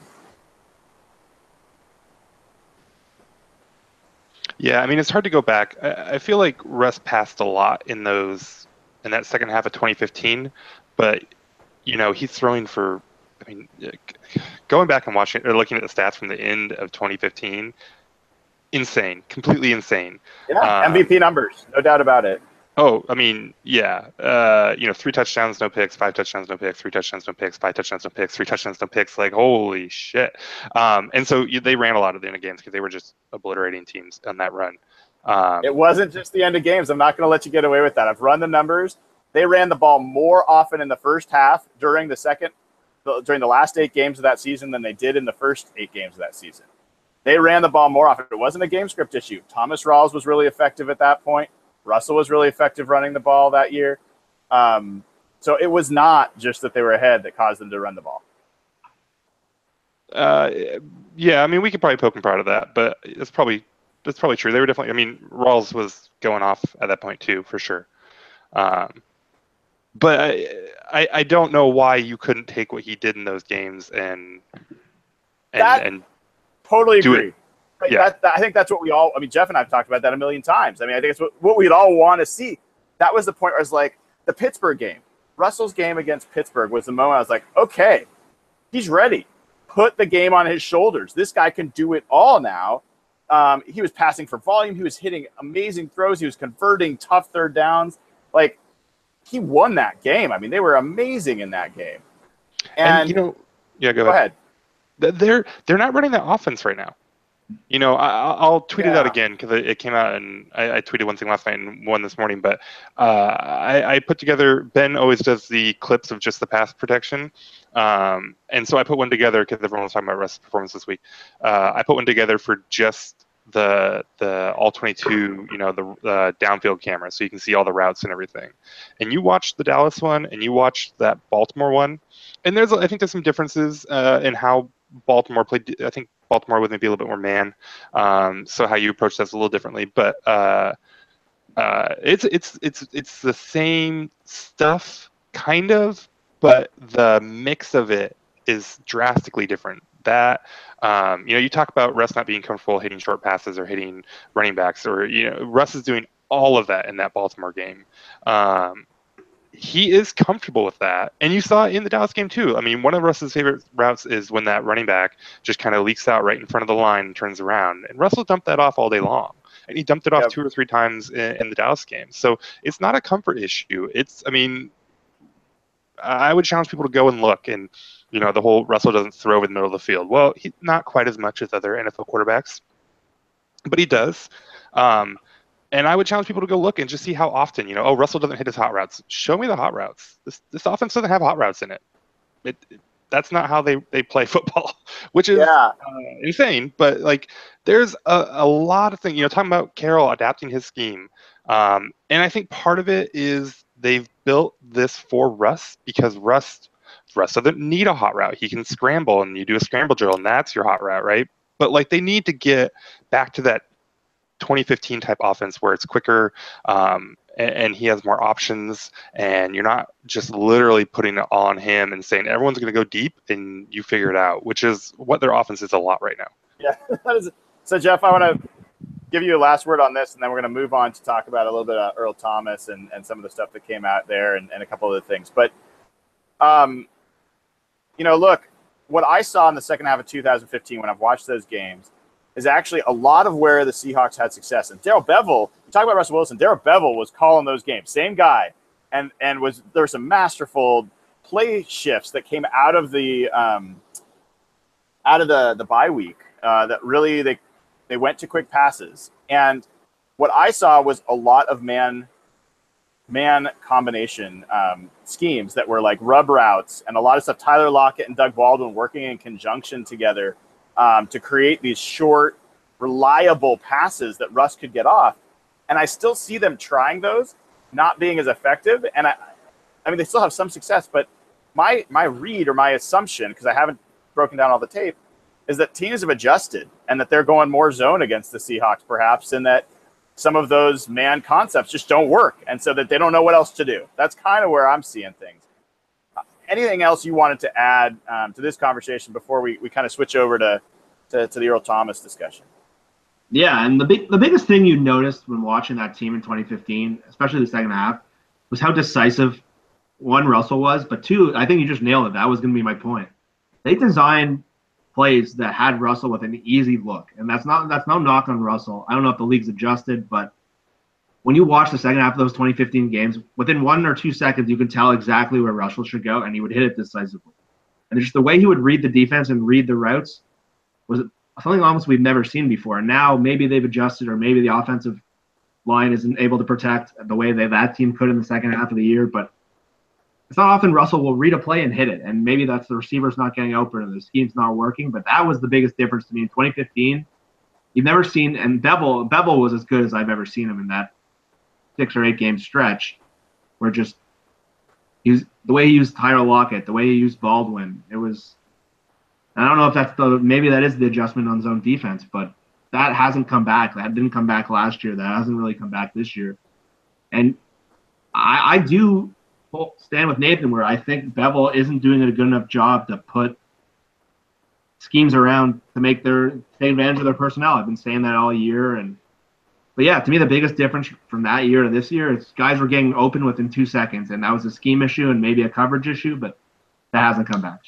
Yeah, I mean, it's hard to go back. I feel like Russ passed a lot in that second half of 2015, but, he's throwing for, going back and watching or looking at the stats from the end of 2015, insane, completely insane. Yeah, MVP numbers, no doubt about it. Oh, I mean, yeah. 3 touchdowns, no picks, 5 touchdowns, no picks, 3 touchdowns, no picks, 5 touchdowns, no picks, 3 touchdowns, no picks. Like, holy shit. And so they ran a lot of the end of games because they were just obliterating teams on that run. It wasn't just the end of games. I'm not going to let you get away with that. I've run the numbers. They ran the ball more often in the first half during the last 8 games of that season than they did in the first 8 games of that season. They ran the ball more often. It wasn't a game script issue. Thomas Rawls was really effective at that point. Russell was really effective running the ball that year. So it was not just that they were ahead that caused them to run the ball. Yeah, I mean, we could probably poke and prod of that, but that's probably true. They were definitely. I mean, Rawls was going off at that point too, for sure. But I don't know why you couldn't take what he did in those games and totally agree. It. Yeah. I think that's what we all. I mean, Jeff and I've talked about that a million times. I mean, I think it's what we'd all want to see. That was the point where I was like, the Pittsburgh game, Russell's game against Pittsburgh was the moment I was like, okay, he's ready. Put the game on his shoulders. This guy can do it all now. He was passing for volume. He was hitting amazing throws. He was converting tough third downs. Like, he won that game. I mean, they were amazing in that game. And you know, yeah, go ahead. They're not running that offense right now. You know, I'll tweet it out again because it came out, and I tweeted one thing last night and one this morning. But I put together. Ben always does the clips of just the pass protection, and so I put one together because everyone was talking about Russ's performance this week. I put one together for just the all 22, you know, the downfield camera, so you can see all the routes and everything. And you watch the Dallas one, and you watch that Baltimore one, and I think there's some differences in how Baltimore played. I think Baltimore was maybe a little bit more man, so how you approach that's a little differently. But it's the same stuff, kind of, but the mix of it is drastically different. That you know, you talk about Russ not being comfortable hitting short passes or hitting running backs, or you know, Russ is doing all of that in that Baltimore game. He is comfortable with that, and you saw it in the Dallas game too. I mean, one of Russ's favorite routes is when that running back just kind of leaks out right in front of the line and turns around, and Russell dumped that off all day long, and he dumped it off 2 or 3 times in the Dallas game. So it's not a comfort issue. I mean, I would challenge people to go and look, and you know, the whole Russell doesn't throw over the middle of the field. Well, he's not quite as much as other NFL quarterbacks, but he does. And I would challenge people to go look and just see how often, you know, oh, Russell doesn't hit his hot routes. Show me the hot routes. This offense doesn't have hot routes in it. That's not how they play football, which is insane. But, like, there's a lot of things, you know, talking about Carroll adapting his scheme. And I think part of it is they've built this for Russ because Russ doesn't need a hot route. He can scramble, and you do a scramble drill, and that's your hot route, right? But, like, they need to get back to that 2015 type offense where it's quicker and he has more options, and you're not just literally putting it on him and saying everyone's going to go deep and you figure it out, which is what their offense is a lot right now. Yeah. So, Jeff, I want to give you a last word on this, and then we're going to move on to talk about a little bit of Earl Thomas and some of the stuff that came out there and a couple other things. But, you know, look, what I saw in the second half of 2015 when I've watched those games is actually a lot of where the Seahawks had success. And Darrell Bevell, you talk about Russell Wilson, Darrell Bevell was calling those games, same guy, and there were some masterful play shifts that came out of the bye week that really they went to quick passes. And what I saw was a lot of man combination schemes that were like rub routes and a lot of stuff. Tyler Lockett and Doug Baldwin working in conjunction together to create these short, reliable passes that Russ could get off. And I still see them trying those, not being as effective. And I mean, they still have some success, but my read or my assumption, because I haven't broken down all the tape, is that teams have adjusted and that they're going more zone against the Seahawks perhaps, and that some of those man concepts just don't work, and so that they don't know what else to do. That's kind of where I'm seeing things. Anything else you wanted to add to this conversation before we kind of switch over to the Earl Thomas discussion? Yeah, and the biggest thing you noticed when watching that team in 2015, especially the second half, was how decisive, one, Russell was, but two, I think you just nailed it. That was going to be my point. They designed plays that had Russell with an easy look, and that's no knock on Russell. I don't know if the league's adjusted, but when you watch the second half of those 2015 games, within 1 or 2 seconds, you can tell exactly where Russell should go, and he would hit it decisively. And just the way he would read the defense and read the routes was something almost we've never seen before. And now maybe they've adjusted, or maybe the offensive line isn't able to protect the way that team could in the second half of the year. But it's not often Russell will read a play and hit it, and maybe that's the receiver's not getting open and the scheme's not working. But that was the biggest difference to me in 2015. You've never seen, and Bevel was as good as I've ever seen him in that 6 or 8 game stretch, where just the way he used Tyler Lockett, the way he used Baldwin, it was. I don't know if maybe that is the adjustment on zone defense, but that hasn't come back. That didn't come back last year. That hasn't really come back this year. And I do stand with Nathan where I think Bevel isn't doing a good enough job to put schemes around to take advantage of their personnel. I've been saying that all year. But yeah, to me, the biggest difference from that year to this year is guys were getting open within 2 seconds, and that was a scheme issue and maybe a coverage issue, but that hasn't come back.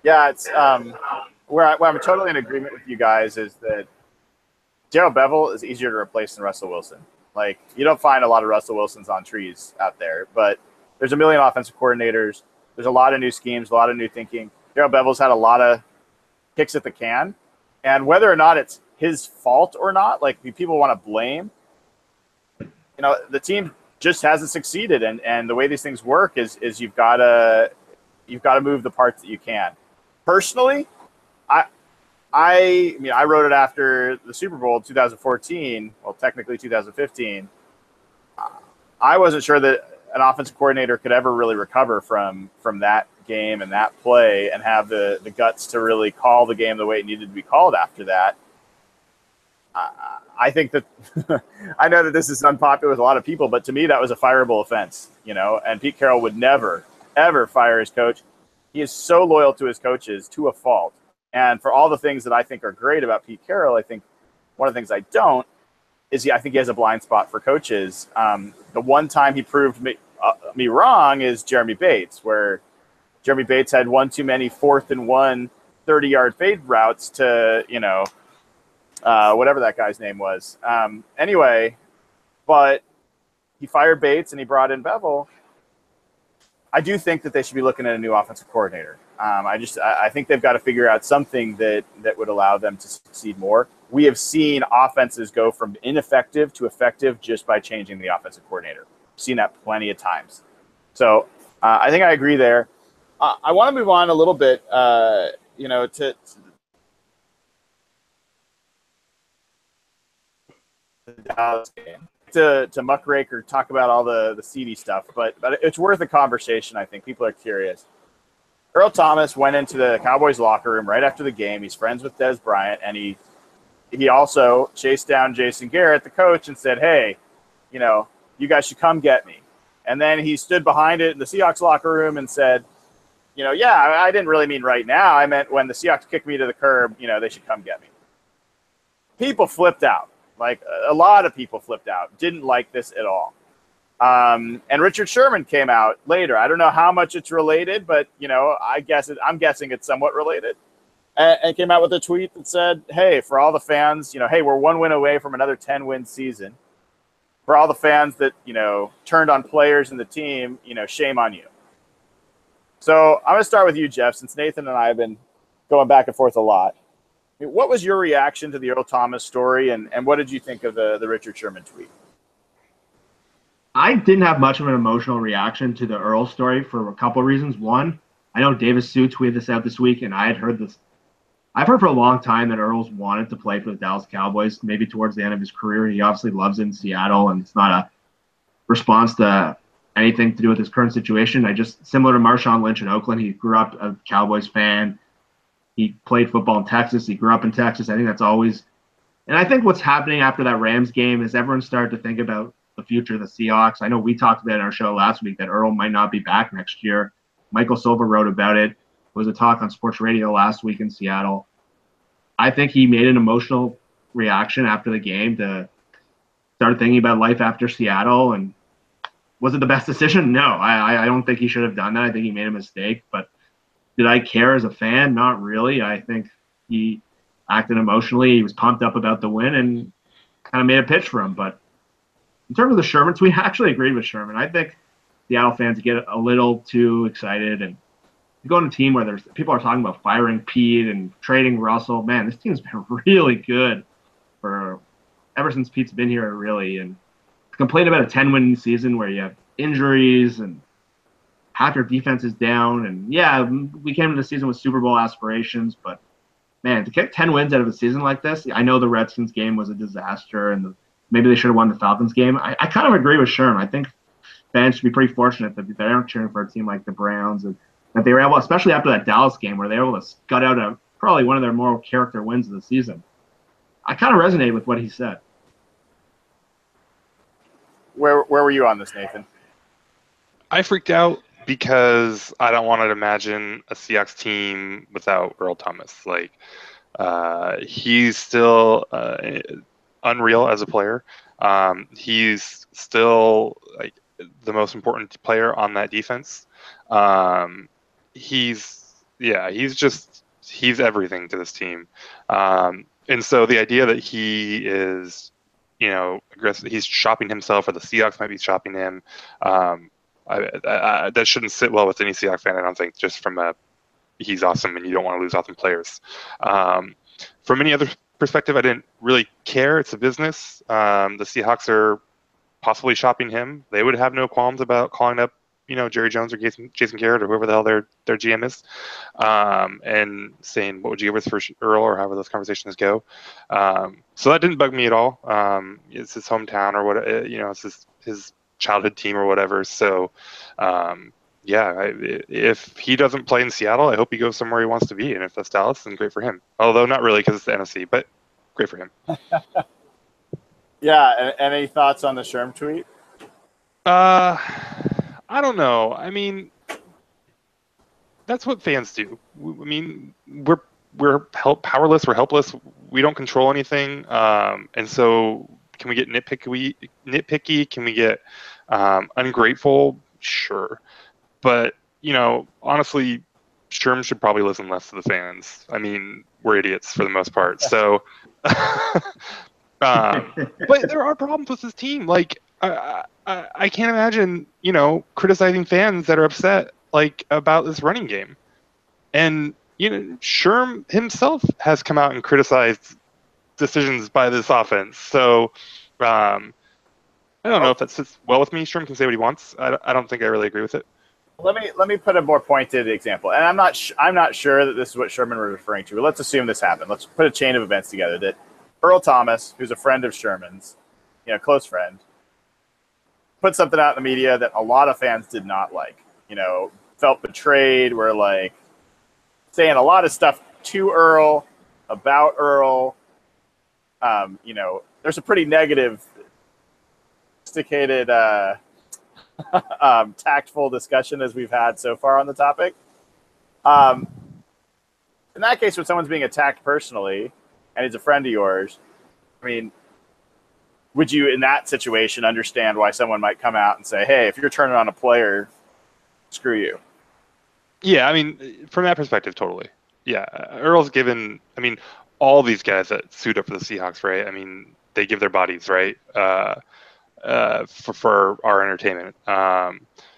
Yeah, it's where I'm totally in agreement with you guys is that Darrell Bevel is easier to replace than Russell Wilson. Like, you don't find a lot of Russell Wilsons on trees out there, but there's a million offensive coordinators. There's a lot of new schemes, a lot of new thinking. Darrell Bevel's had a lot of kicks at the can, and whether or not it's his fault or not, like people want to blame, the team just hasn't succeeded, and the way these things work is you've got to move the parts that you can. Personally, I mean, I wrote it after the Super Bowl 2014, well, technically 2015. I wasn't sure that an offensive coordinator could ever really recover from that game and that play and have the guts to really call the game the way it needed to be called after that. I think that I know that this is unpopular with a lot of people, but to me, that was a fireable offense, and Pete Carroll would never, ever fire his coach. He is so loyal to his coaches to a fault. And for all the things that I think are great about Pete Carroll, I think one of the things I don't is I think he has a blind spot for coaches. The one time he proved me wrong is Jeremy Bates, where Jeremy Bates had one too many 4th and 1 30-yard fade routes to, whatever that guy's name was. Anyway, but he fired Bates and he brought in Bevel. I do think that they should be looking at a new offensive coordinator. I think they've got to figure out something that would allow them to succeed more. We have seen offenses go from ineffective to effective just by changing the offensive coordinator. We've seen that plenty of times. So I think I agree there. I want to move on a little bit, to the Dallas game. To muckrake or talk about all the seedy stuff, but it's worth a conversation. I think people are curious. Earl Thomas went into the Cowboys locker room right after the game. He's friends with Des Bryant, and he also chased down Jason Garrett, the coach, and said, "Hey, you guys should come get me." And then he stood behind it in the Seahawks locker room and said, "Yeah, I didn't really mean right now. I meant when the Seahawks kicked me to the curb, they should come get me." People flipped out. Like, a lot of people flipped out, didn't like this at all. And Richard Sherman came out later. I don't know how much it's related, but, I'm guessing it's somewhat related. And came out with a tweet that said, "Hey, for all the fans, hey, we're 1 win away from another 10-win season. For all the fans that, turned on players in the team, shame on you." So I'm going to start with you, Jeff, since Nathan and I have been going back and forth a lot. What was your reaction to the Earl Thomas story, and what did you think of the Richard Sherman tweet? I didn't have much of an emotional reaction to the Earl story for a couple of reasons. One, I know Davis Sue tweeted this out this week, and I had heard this. I've heard for a long time that Earl's wanted to play for the Dallas Cowboys, maybe towards the end of his career. He obviously loves it in Seattle, and it's not a response to anything to do with his current situation. Similar to Marshawn Lynch in Oakland, he grew up a Cowboys fan. He played football in Texas. He grew up in Texas. I think that's always – and I think what's happening after that Rams game is everyone started to think about the future of the Seahawks. I know we talked about it in our show last week that Earl might not be back next year. Michael Silva wrote about it. It was a talk on sports radio last week in Seattle. I think he made an emotional reaction after the game to start thinking about life after Seattle. And was it the best decision? No, I don't think he should have done that. I think he made a mistake, but did I care as a fan? Not really. I think he acted emotionally. He was pumped up about the win and kind of made a pitch for him. But in terms of the Sherman tweet, I actually agreed with Sherman. I think Seattle fans get a little too excited. And you go on a team where people are talking about firing Pete and trading Russell. Man, this team's been really good for ever since Pete's been here, really. And to complain about a 10-win season where you have injuries and half your defense is down. And, yeah, we came into the season with Super Bowl aspirations, but, man, to get 10 wins out of a season like this, I know the Redskins game was a disaster, and maybe they should have won the Falcons game. I kind of agree with Sherm. I think fans should be pretty fortunate that they aren't cheering for a team like the Browns, and that they were able, especially after that Dallas game, where they were able to gut out probably one of their more character wins of the season. I kind of resonate with what he said. Where were you on this, Nathan? I freaked out because I don't want to imagine a Seahawks team without Earl Thomas. Like, he's still unreal as a player. He's still like the most important player on that defense. He's everything to this team. And so the idea that he is, aggressive, he's shopping himself, or the Seahawks might be shopping him, that shouldn't sit well with any Seahawks fan, I don't think, just from he's awesome and you don't want to lose awesome players. From any other perspective, I didn't really care. It's a business. The Seahawks are possibly shopping him. They would have no qualms about calling up, Jerry Jones or Jason Garrett or whoever the hell their GM is, and saying, what would you give us for Earl, or however those conversations go. So that didn't bug me at all. It's his hometown, or what, it's his childhood team or whatever. So, if he doesn't play in Seattle, I hope he goes somewhere he wants to be. And if that's Dallas, then great for him. Although not really, because it's the NFC, but great for him. Yeah. Any thoughts on the Sherm tweet? I don't know. I mean, that's what fans do. I mean, we're powerless. We're helpless. We don't control anything. And so, can we get nitpicky? Can we get ungrateful? Sure. But, honestly, Sherm should probably listen less to the fans. I mean, we're idiots for the most part. So, but there are problems with this team. Like, I can't imagine, criticizing fans that are upset, like, about this running game. And, Sherm himself has come out and criticized decisions by this offense. So, I don't know if that sits well with me. Sherm can say what he wants. I don't think I really agree with it. Let me put a more pointed example, and I'm not sure that this is what Sherman was referring to. But let's assume this happened. Let's put a chain of events together that Earl Thomas, who's a friend of Sherman's, close friend, put something out in the media that a lot of fans did not like. Felt betrayed. Were like saying a lot of stuff to Earl, about Earl. There's a pretty negative, sophisticated, tactful discussion as we've had so far on the topic. In that case, when someone's being attacked personally and he's a friend of yours, I mean, would you, in that situation, understand why someone might come out and say, hey, if you're turning on a player, screw you? Yeah, I mean, from that perspective, totally. Yeah, Earl's given, I mean, all these guys that suit up for the Seahawks, right? I mean, they give their bodies, right, for our entertainment.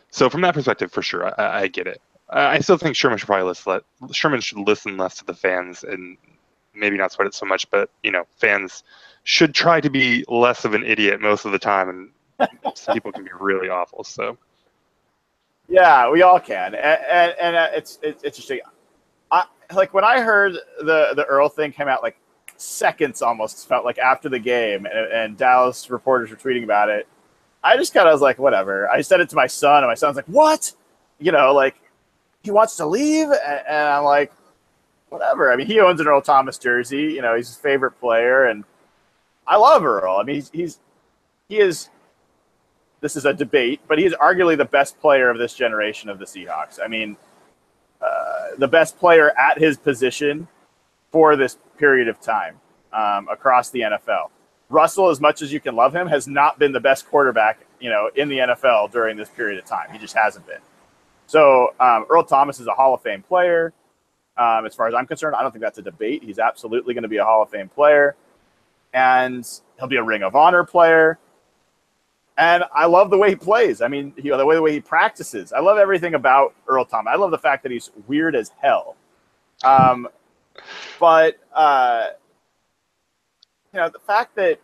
So from that perspective, for sure, I get it. I still think Sherman should listen less to the fans and maybe not sweat it so much, but, fans should try to be less of an idiot most of the time, and some people can be really awful. So, yeah, we all can, and it's interesting. Like when I heard the Earl thing came out, like seconds almost felt like after the game, and Dallas reporters were tweeting about it. I just kind of was like, whatever. I said it to my son, and my son's like, what? Like he wants to leave, and I'm like, whatever. I mean, he owns an Earl Thomas jersey. He's his favorite player, and I love Earl. I mean, he is. This is a debate, but he is arguably the best player of this generation of the Seahawks. I mean, the best player at his position for this period of time across the NFL. Russell, as much as you can love him, has not been the best quarterback, in the NFL during this period of time. He just hasn't been. So Earl Thomas is a Hall of Fame player. As far as I'm concerned, I don't think that's a debate. He's absolutely going to be a Hall of Fame player, and he'll be a Ring of Honor player. And I love the way he plays. I mean, the way he practices. I love everything about Earl Thomas. I love the fact that he's weird as hell. But the fact that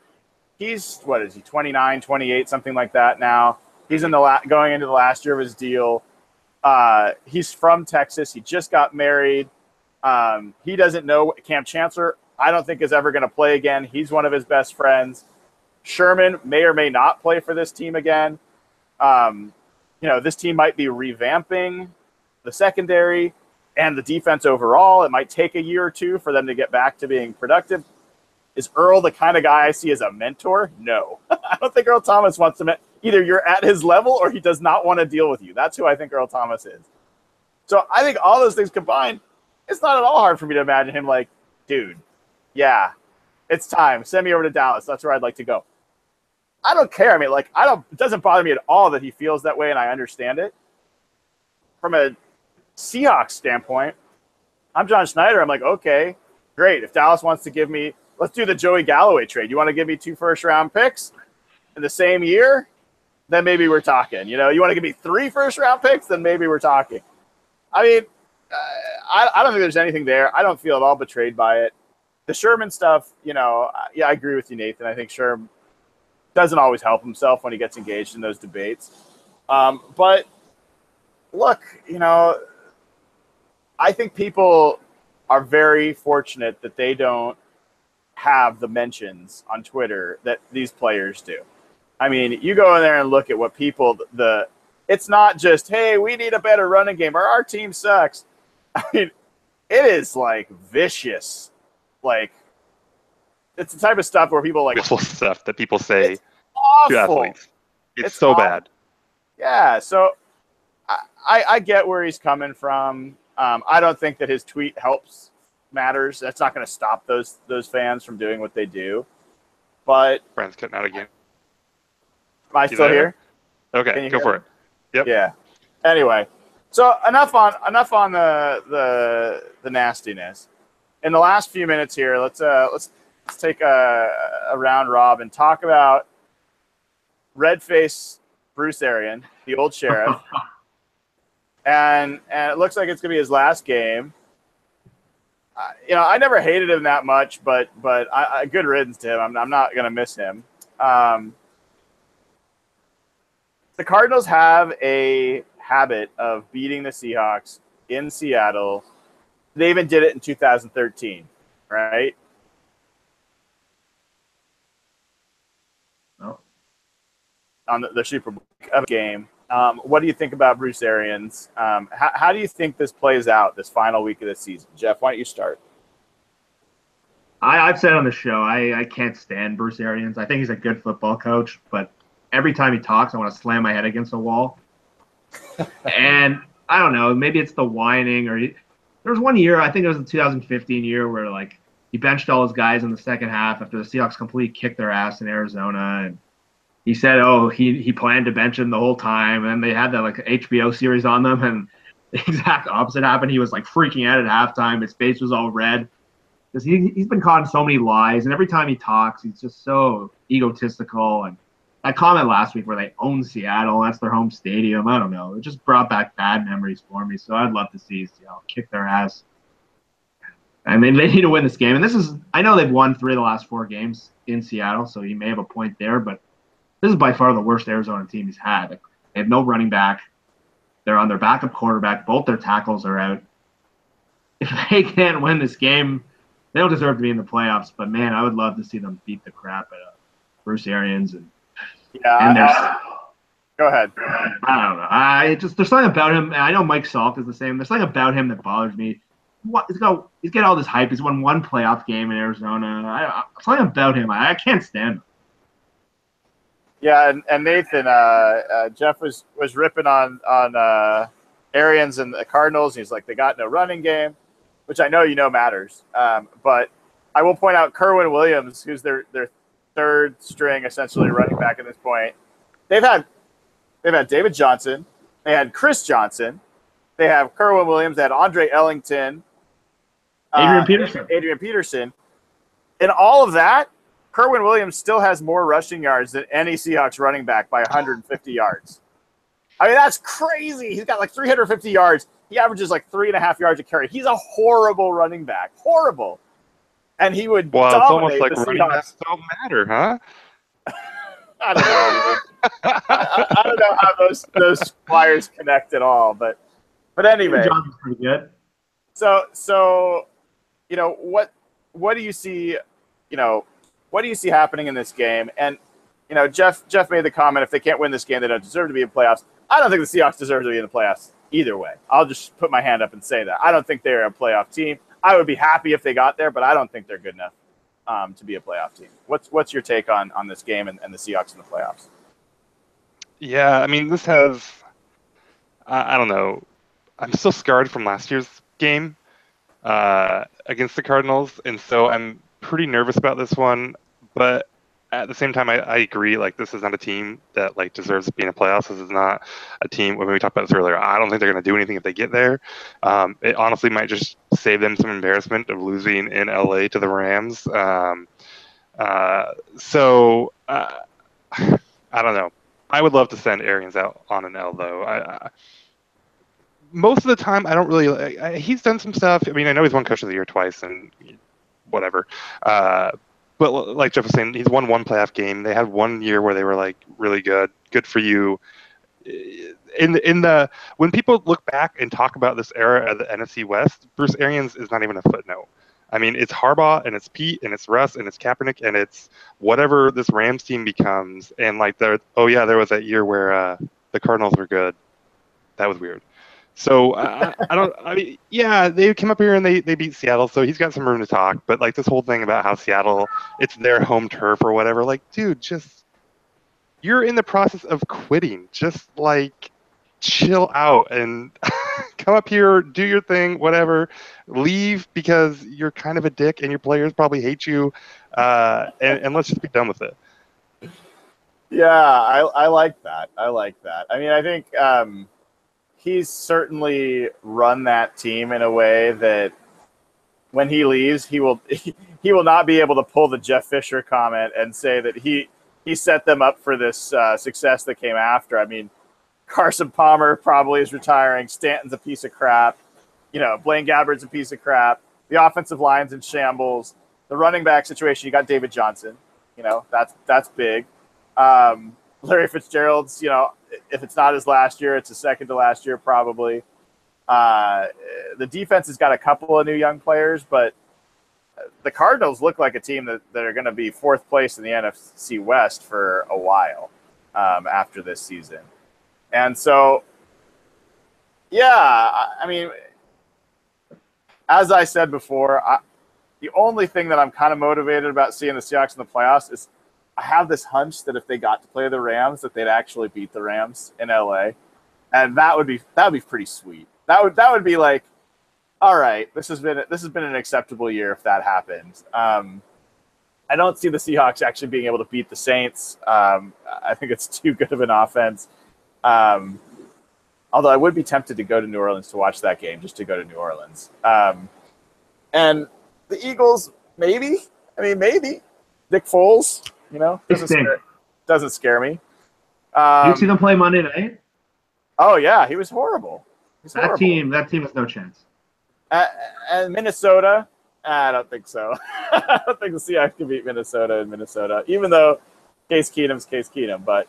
he's, what is he, 29, 28, something like that now. He's in the going into the last year of his deal. He's from Texas. He just got married. He doesn't know Cam Chancellor, I don't think, is ever going to play again. He's one of his best friends. Sherman may or may not play for this team again. This team might be revamping the secondary and the defense overall. It might take a year or two for them to get back to being productive. Is Earl the kind of guy I see as a mentor? No. I don't think Earl Thomas wants to either you're at his level or he does not want to deal with you. That's who I think Earl Thomas is. So I think all those things combined, it's not at all hard for me to imagine him like, dude, yeah, it's time. Send me over to Dallas. That's where I'd like to go. I don't care. I mean, it doesn't bother me at all that he feels that way, and I understand it. From a Seahawks standpoint, I'm John Schneider. I'm like, okay, great. If Dallas wants to give me, let's do the Joey Galloway trade. You want to give me 2 first-round picks in the same year? Then maybe we're talking. You want to give me 3 first-round picks? Then maybe we're talking. I mean, I don't think there's anything there. I don't feel at all betrayed by it. The Sherman stuff, I agree with you, Nathan. I think Sherman doesn't always help himself when he gets engaged in those debates. But look, I think people are very fortunate that they don't have the mentions on Twitter that these players do. I mean, you go in there and look at what people, it's not just, hey, we need a better running game or our team sucks. I mean, it is like vicious. Like, it's the type of stuff where people like stuff that people say to athletes. It's so awful. Bad. Yeah, so I get where he's coming from. I don't think that his tweet helps matters. That's not going to stop those fans from doing what they do. But Brand's cutting out again. Am I still here? Okay, go for it. Yep. Yeah. Anyway, so enough on the nastiness. In the last few minutes here, let's take a round robin, talk about red-faced Bruce Arians, the old sheriff, and it looks like it's gonna be his last game. I never hated him that much, but I good riddance to him. I'm not gonna miss him. The Cardinals have a habit of beating the Seahawks in Seattle. They even did it in 2013, right? Oh. On the Super Bowl game. What do you think about Bruce Arians? How do you think this plays out this final week of the season? Jeff, why don't you start? I've said on the show, I can't stand Bruce Arians. I think he's a good football coach, but every time he talks, I want to slam my head against a wall. And I don't know, maybe it's the whining or there was one year, I think it was the 2015 year, where like he benched all his guys in the second half after the Seahawks completely kicked their ass in Arizona, and he said, he planned to bench him the whole time, and they had that like HBO series on them, and the exact opposite happened. He was like freaking out at halftime. His face was all red because he's been caught in so many lies, and every time he talks, he's just so egotistical. And that comment last week where they own Seattle, that's their home stadium, I don't know. It just brought back bad memories for me. So I'd love to see Seattle kick their ass. I mean, they need to win this game. And I know they've won 3 of the last 4 games in Seattle, so he may have a point there, but this is by far the worst Arizona team he's had. They have no running back. They're on their backup quarterback. Both their tackles are out. If they can't win this game, they don't deserve to be in the playoffs. But, man, I would love to see them beat the crap out of Bruce Arians. Go ahead. I don't know. There's something about him, and I know Mike Salk is the same. There's something about him that bothers me. He's got all this hype. He's won 1 playoff game in Arizona. Something about him. I can't stand him. Yeah, and Nathan, Jeff was ripping on Arians and the Cardinals. He's like, they got no running game, which I know matters. But I will point out Kerwin Williams, who's their third string essentially running back at this point. They've had David Johnson, they had Chris Johnson, they have Kerwin Williams, they had Andre Ellington, Adrian Peterson. In all of that, Kerwin Williams still has more rushing yards than any Seahawks running back by 150 yards. I mean, that's crazy. He's got like 350 yards. He averages like 3.5 yards a carry. He's a horrible running back. Horrible. And he would dominate it's almost like the running Seahawks. backs don't matter, huh? I don't know. I don't know how those wires connect at all, but anyway. John's pretty good. So what do you see? What do you see happening in this game? And Jeff made the comment, if they can't win this game, they don't deserve to be in playoffs. I don't think the Seahawks deserve to be in the playoffs either way. I'll just put my hand up and say that. I don't think they're a playoff team. I would be happy if they got there, but I don't think they're good enough to be a playoff team. What's your take on this game and the Seahawks in the playoffs? Yeah, I mean, this has, I don't know. I'm still scarred from last year's game against the Cardinals, and so I'm pretty nervous about this one. But at the same time, I agree. Like, this is not a team that deserves to be in the playoffs. This is not a team. When we talked about this earlier, I don't think they're going to do anything if they get there. It honestly might just save them some embarrassment of losing in LA to the Rams. So I don't know. I would love to send Arians out on an L, though. Most of the time, I don't really. He's done some stuff. I mean, I know he's won Coach of the Year twice and whatever. But like Jeff was saying, he's won one playoff game. They had 1 year where they were really good. Good for you. When people look back and talk about this era of the NFC West, Bruce Arians is not even a footnote. I mean, it's Harbaugh and it's Pete and it's Russ and it's Kaepernick and it's whatever this Rams team becomes. And there was that year where the Cardinals were good. That was weird. So they came up here and they beat Seattle, so he's got some room to talk. But this whole thing about how Seattle, it's their home turf or whatever, dude, just you're in the process of quitting. Just chill out and come up here, do your thing, whatever. Leave because you're kind of a dick and your players probably hate you, and let's just be done with it. Yeah, I like that. I mean, I think he's certainly run that team in a way that when he leaves, he will not be able to pull the Jeff Fisher comment and say that he set them up for this success that came after. I mean, Carson Palmer probably is retiring. Stanton's a piece of crap. Blaine Gabbard's a piece of crap. The offensive line's in shambles. The running back situation, you got David Johnson. That's big. Larry Fitzgerald's, if it's not his last year, it's his second to last year probably. The defense has got a couple of new young players, but the Cardinals look like a team that are going to be fourth place in the NFC West for a while after this season. And so, I mean, as I said before, the only thing that I'm kind of motivated about seeing the Seahawks in the playoffs is I have this hunch that if they got to play the Rams, that they'd actually beat the Rams in LA, and that would be pretty sweet. That would be all right, this has been an acceptable year if that happened. I don't see the Seahawks actually being able to beat the Saints. I think it's too good of an offense. Although I would be tempted to go to New Orleans to watch that game, just to go to New Orleans. And the Eagles, maybe. I mean, maybe. Nick Foles, doesn't scare me. You see them play Monday night? Oh yeah, he was horrible. That team has no chance. And Minnesota, I don't think so. I don't think the Seahawks can beat Minnesota in Minnesota, even though Case Keenum's Case Keenum. But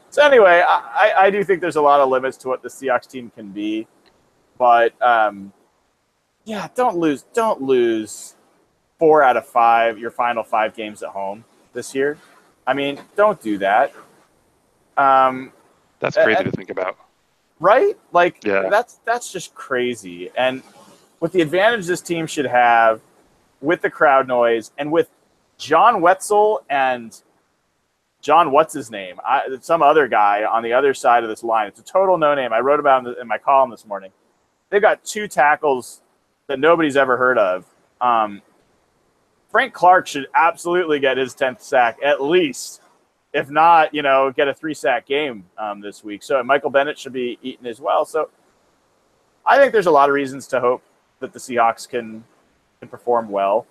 so anyway, I do think there's a lot of limits to what the Seahawks team can be. But don't lose 4 out of 5 your final 5 games at home this year. I mean, don't do that. That's crazy to think about. Right? Yeah. That's just crazy. And with the advantage this team should have with the crowd noise and with John Wetzel and John what's-his-name, some other guy on the other side of this line. It's a total no-name. I wrote about it in my column this morning. They've got 2 tackles that nobody's ever heard of. Frank Clark should absolutely get his 10th sack at least. If not, get a 3-sack game this week. So Michael Bennett should be eaten as well. So I think there's a lot of reasons to hope that the Seahawks can perform well.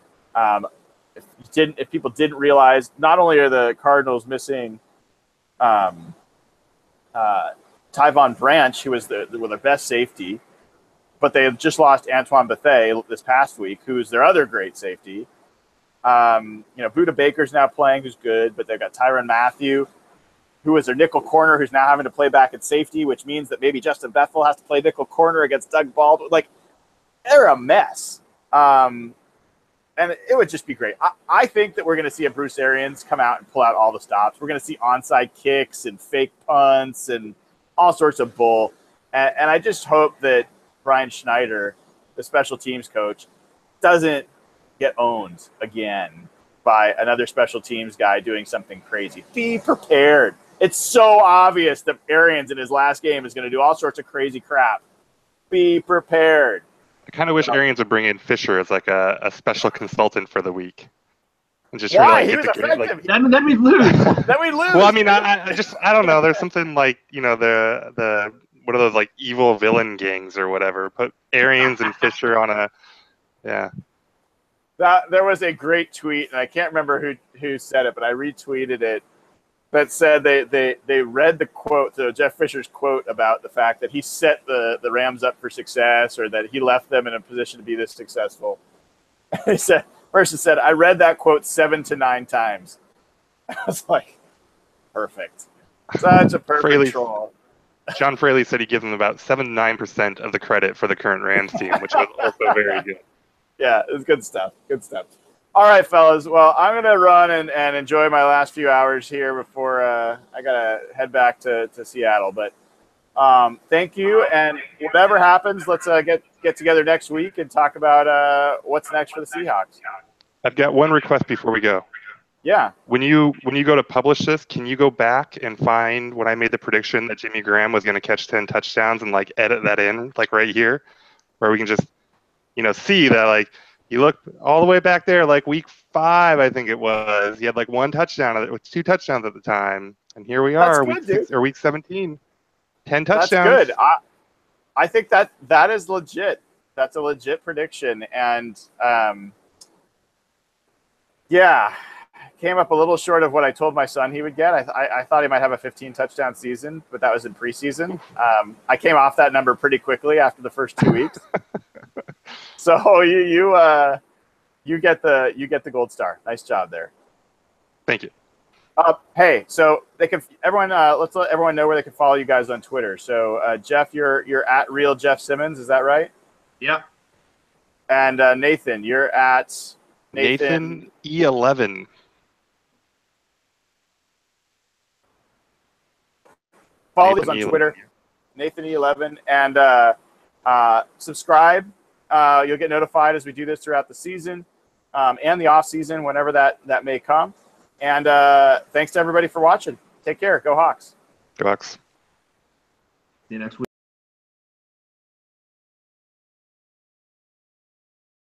If people didn't realize, not only are the Cardinals missing Tyvon Branch, who was their best safety, but they have just lost Antoine Bethea this past week, who is their other great safety. Buda Baker's now playing, who's good, but they've got Tyrann Mathieu, who is their nickel corner, who's now having to play back at safety, which means that maybe Justin Bethel has to play nickel corner against Doug Baldwin. Like, they're a mess. And it would just be great. I think that we're going to see a Bruce Arians come out and pull out all the stops. We're going to see onside kicks and fake punts and all sorts of bull. And I just hope that Brian Schneider, the special teams coach, doesn't get owned again by another special teams guy doing something crazy. Be prepared. It's so obvious that Arians in his last game is going to do all sorts of crazy crap. Be prepared. I kind of wish Arians would bring in Fisher as like a special consultant for the week. And just Why? really He was effective. Then we'd lose. Then we'd lose. Well, I mean, I don't know. There's something like, the what are those, like, evil villain gangs or whatever. Put Arians and Fisher on a, yeah. There was a great tweet, and I can't remember who said it, but I retweeted it, that said they read the quote, so Jeff Fisher's quote about the fact that he set the Rams up for success, or that he left them in a position to be this successful. He said, person said, I read that quote 7 to 9 times. I was like, perfect. Such a perfect troll. John Fraley said he gives them about 7-9% of the credit for the current Rams team, which was also very good. Yeah, it was good stuff. Good stuff. All right, fellas. Well, I'm going to run and enjoy my last few hours here before I got to head back to Seattle. But thank you. And whatever happens, let's get together next week and talk about what's next for the Seahawks. I've got one request before we go. Yeah. When you go to publish this, can you go back and find when I made the prediction that Jimmy Graham was going to catch 10 touchdowns and, like, edit that in, like, right here, where we can just, see that, like, you look all the way back there, like week 5, I think it was. You had like 1 touchdown, with 2 touchdowns at the time, and here we are, week 17, 10 touchdowns. That's good. I think that is legit. That's a legit prediction, and yeah. Came up a little short of what I told my son he would get. I thought he might have a 15-touchdown season, but that was in preseason. I came off that number pretty quickly after the first 2 weeks. So you get the gold star. Nice job there. Thank you. Hey, so let's let everyone know where they can follow you guys on Twitter. So Jeff, you're at Real Jeff Simmons. Is that right? Yeah. And Nathan, you're at Nathan E11. Follow us on Twitter, Nathan E11, and subscribe. You'll get notified as we do this throughout the season and the off season, whenever that may come. And thanks to everybody for watching. Take care. Go Hawks. Go Hawks. See you next week.